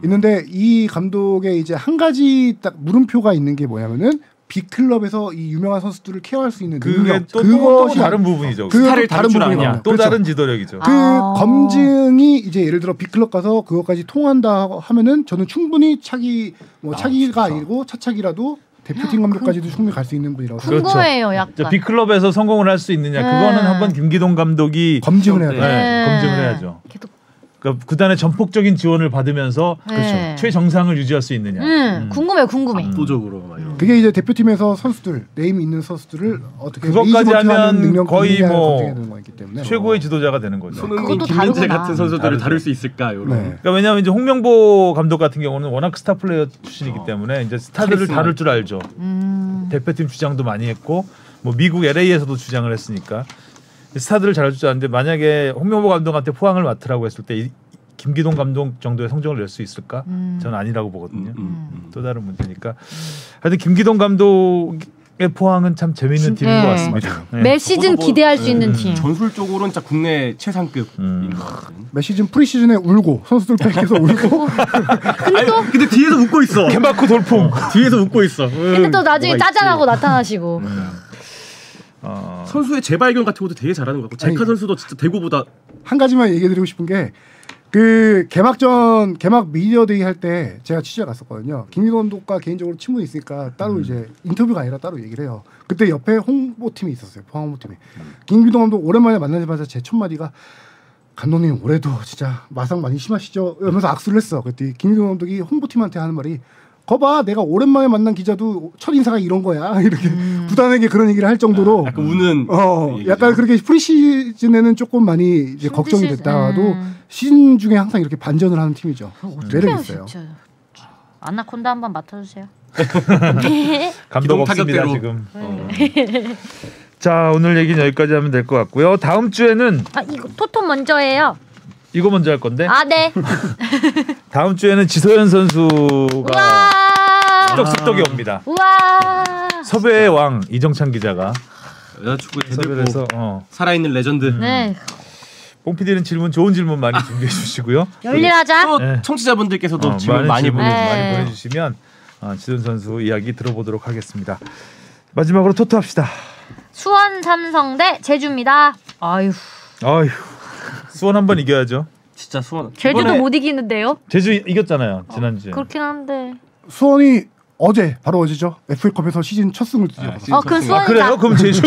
D: 있는데 이 감독의 이제 한 가지 딱 물음표가 있는 게 뭐냐면은 빅클럽에서 이 유명한 선수들을 케어할 수 있는 능력.
B: 그것이 다른 부분이죠.
C: 스타를 다룰 줄 아냐.
B: 또 다른 지도력이죠.
D: 그 검증이 이제 예를 들어 빅클럽 가서 그것까지 통한다 하면은 저는 충분히 차기가 아니고 차차기라도 대표팀 감독까지도 충분히 갈 수 있는 분이라고
A: 궁금해요. 약간
B: 빅클럽에서 성공을 할 수 있느냐 그거는 한번 김기동 감독이
D: 검증을 해야 돼요.
B: 검증을 해야죠. 그러니까 구단의 전폭적인 지원을 받으면서 그렇죠. 최정상을 유지할 수 있느냐.
A: 궁금해.
C: 압도적으로 막 이런.
D: 그게 이제 대표팀에서 선수들 네임 있는 선수들을 어떻게
B: 그것까지 하면 거의 뭐
D: 때문에.
B: 최고의 지도자가 되는 거죠.
C: 손흥민, 김민재 같은 선수들을 다룰 수 있을까? 이런.
B: 그러니까 왜냐하면 이제 홍명보 감독 같은 경우는 워낙 스타 플레이어 출신이기 때문에 이제 스타들을 다룰 줄 알죠. 대표팀 주장도 많이 했고 뭐 미국 LA에서도 주장을 했으니까. 스타들을 잘할 줄 아는데 만약에 홍명보 감독한테 포항을 맡으라고 했을 때 김기동 감독 정도의 성적을 낼 수 있을까? 저는 아니라고 보거든요. 또 다른 문제니까. 하여튼 김기동 감독의 포항은 참 재미있는 팀인 것 같습니다.
A: 매 시즌 기대할 수 있는 팀.
C: 전술적으로는 진짜 국내 최상급인 것 같은.
D: 매 시즌 프리시즌에 울고 선수들 뺏겨서 울고.
C: 근데 뒤에서 웃고 있어.
B: 개마코 돌풍.
C: 뒤에서 웃고 있어.
A: 근데 또 나중에 짜잔하고 나타나시고.
C: 선수의 재발견 같은 것도 되게 잘하는 것 같고 제카 선수도 진짜 대구보다
D: 한 가지만 얘기해드리고 싶은 게 그 개막 미디어데이 할 때 제가 취재 갔었거든요. 김기동 감독과 개인적으로 친분이 있으니까 따로 이제 인터뷰가 아니라 따로 얘기를 해요. 그때 옆에 홍보팀이 있었어요. 포항 홍보팀이. 김기동 감독 오랜만에 만나자마자 제 첫 마디가 감독님 올해도 진짜 마상 많이 심하시죠? 이러면서 악수를 했어. 그때 김기동 감독이 홍보팀한테 하는 말이 거봐 내가 오랜만에 만난 기자도 첫 인사가 이런 거야 이렇게 구단에게 그런 얘기를 할 정도로
C: 약간 우는
D: 약간 그렇게 프리시즌에는 조금 많이 이제 걱정이 됐다가도 시즌 중에 항상 이렇게 반전을 하는 팀이죠. 매력 있어요.
A: 아나콘다 한번 맡아주세요.
B: 감독 없습니다 지금. 자 오늘 얘기는 여기까지 하면 될 것 같고요. 다음 주에는
A: 이거 토토 먼저 해요.
B: 이거 먼저 할 건데.
A: 아 네.
B: 다음 주에는 지소연 선수가
A: 우와.
B: 습덕습덕이 옵니다.
A: 우와.
B: 섭외의 왕 이정찬 기자가
C: 여자축구
B: 섭외를 해서
C: 살아있는 레전드.
A: 네.
B: 뽕 PD는 좋은 질문 많이 준비해 주시고요.
A: 열일하자.
C: 또
B: 네.
C: 청취자분들께서도 질문 많이
B: 많이
A: 네.
B: 보내주시면 지소연 선수 이야기 들어보도록 하겠습니다. 마지막으로 토토합시다.
A: 수원 삼성대 제주입니다. 아유.
B: 수원 한번 이겨야죠.
C: 진짜 수원.
A: 제주도
C: 이번에
A: 못 이기는데요.
B: 제주 이겼잖아요 지난주에.
A: 그렇긴 한데.
D: 수원이 바로 어제죠. FA컵에서 시즌 첫 승을 뒤져서.
A: 그럼
B: 아
A: 수원이다.
B: 그래요? 그럼 제주.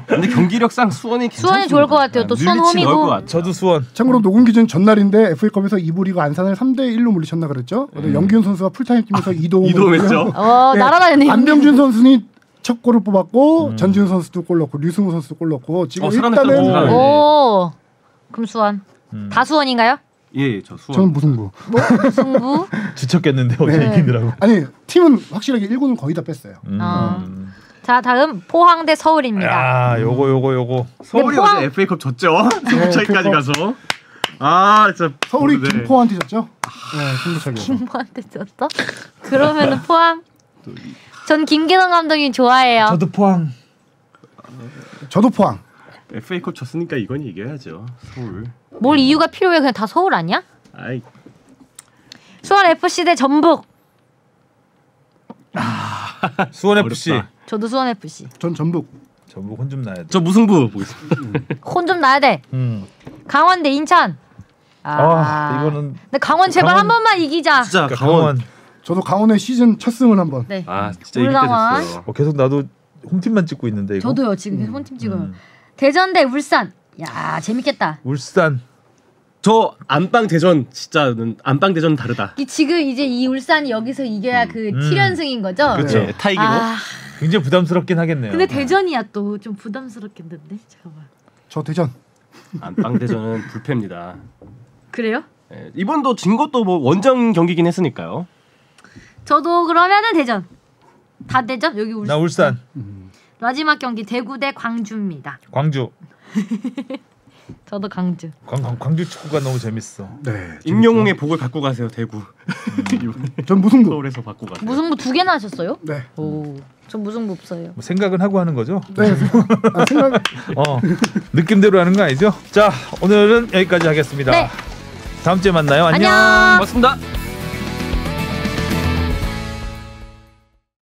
C: 근데 경기력상 수원이
A: 좋을 것 같아요. 또 수원 홈이고.
B: 저도 수원.
D: 참고로 녹음 기준 전날인데 FA컵에서 2부 리그 안산을 3대1로 물리쳤나 그랬죠. 영기훈 선수가 풀타임 뛰면서 2도움을
C: 했죠.
A: 날아다니는.
D: 안병준 선수는 첫 골을 뽑았고 전지훈 선수도 골 넣고 류승우 선수도 골 넣고 지금 일단은
A: 오. 그럼 수원. 다 수원인가요?
C: 예, 저 수원.
D: 저는 무승부.
A: 승부?
B: 지쳤겠는데 어제 이기느라고.
D: 아니 팀은 확실하게 1군은 거의 다 뺐어요.
A: 자 다음 포항 대 서울입니다.
B: 야, 요거.
C: 서울이
A: 포항-
C: 어제 FA컵 졌죠. 승부차기까지 가서. 아, 진짜
D: 서울이
C: 모르네.
D: 김포한테 졌죠. 네, 승부차기.
A: 김포한테 졌어? 그러면은 포항. 전 김기동 감독님 좋아해요.
B: 저도 포항.
D: 저도 포항.
C: FA컵 졌으니까 이건 이겨야죠. 서울.
A: 뭘 이유가 필요해? 그냥 다 서울 아니야?
C: 아이,
A: 수원 FC 대 전북.
B: 수원 FC.
C: 어렵다.
A: 저도 수원 FC.
D: 전 전북.
B: 전북 혼좀 나야 돼.
C: 저 무승부 보겠습니다.
A: 혼 좀 나야 돼. 강원 대 인천.
B: 이거는
A: 근데 강원 제발
B: 강원-
A: 한 번만 이기자.
C: 진짜
B: 그러니까
C: 강원.
D: 저도 강원의 시즌 첫 승을 한번.
A: 네.
C: 아, 진짜
A: 우리
C: 이길 때
A: 강원.
C: 됐어요.
B: 계속 나도 홈팀만 찍고 있는데 이거.
A: 저도요 지금 홈팀 찍어요. 대전 대 울산. 야 재밌겠다.
B: 울산.
C: 저 안방 대전 진짜는 안방 대전은 다르다.
A: 지금 이제 이 울산이 여기서 이겨야 그 7연승인 거죠?
B: 그쵸.
C: 네, 타이기로.
B: 굉장히 부담스럽긴 하겠네요.
A: 근데 대전이야 또 좀 부담스럽겠는데 잠깐만.
D: 저 대전.
C: 안방 대전은 불패입니다.
A: 그래요?
C: 네, 이번도 진 것도 뭐 원정 경기긴 했으니까요.
A: 저도 그러면은 대전. 다 대전? 여기 울산.
B: 나 울산.
A: 마지막 경기 대구 대 광주입니다.
B: 광주.
A: 저도 광주.
B: 광주 축구가 너무 재밌어.
D: 네.
C: 임영웅의 복을 갖고 가세요 대구.
D: 전 무승부.
C: 서울에서 받고 가세요.
A: 무승부 2개나 하셨어요?
D: 네.
A: 오. 전 무승부 없어요.
B: 뭐 생각은 하고 하는 거죠?
D: 네. 생각.
B: 느낌대로 하는 거 아니죠? 자, 오늘은 여기까지 하겠습니다.
A: 네.
B: 다음 주에 만나요. 안녕.
A: 안녕.
C: 고맙습니다.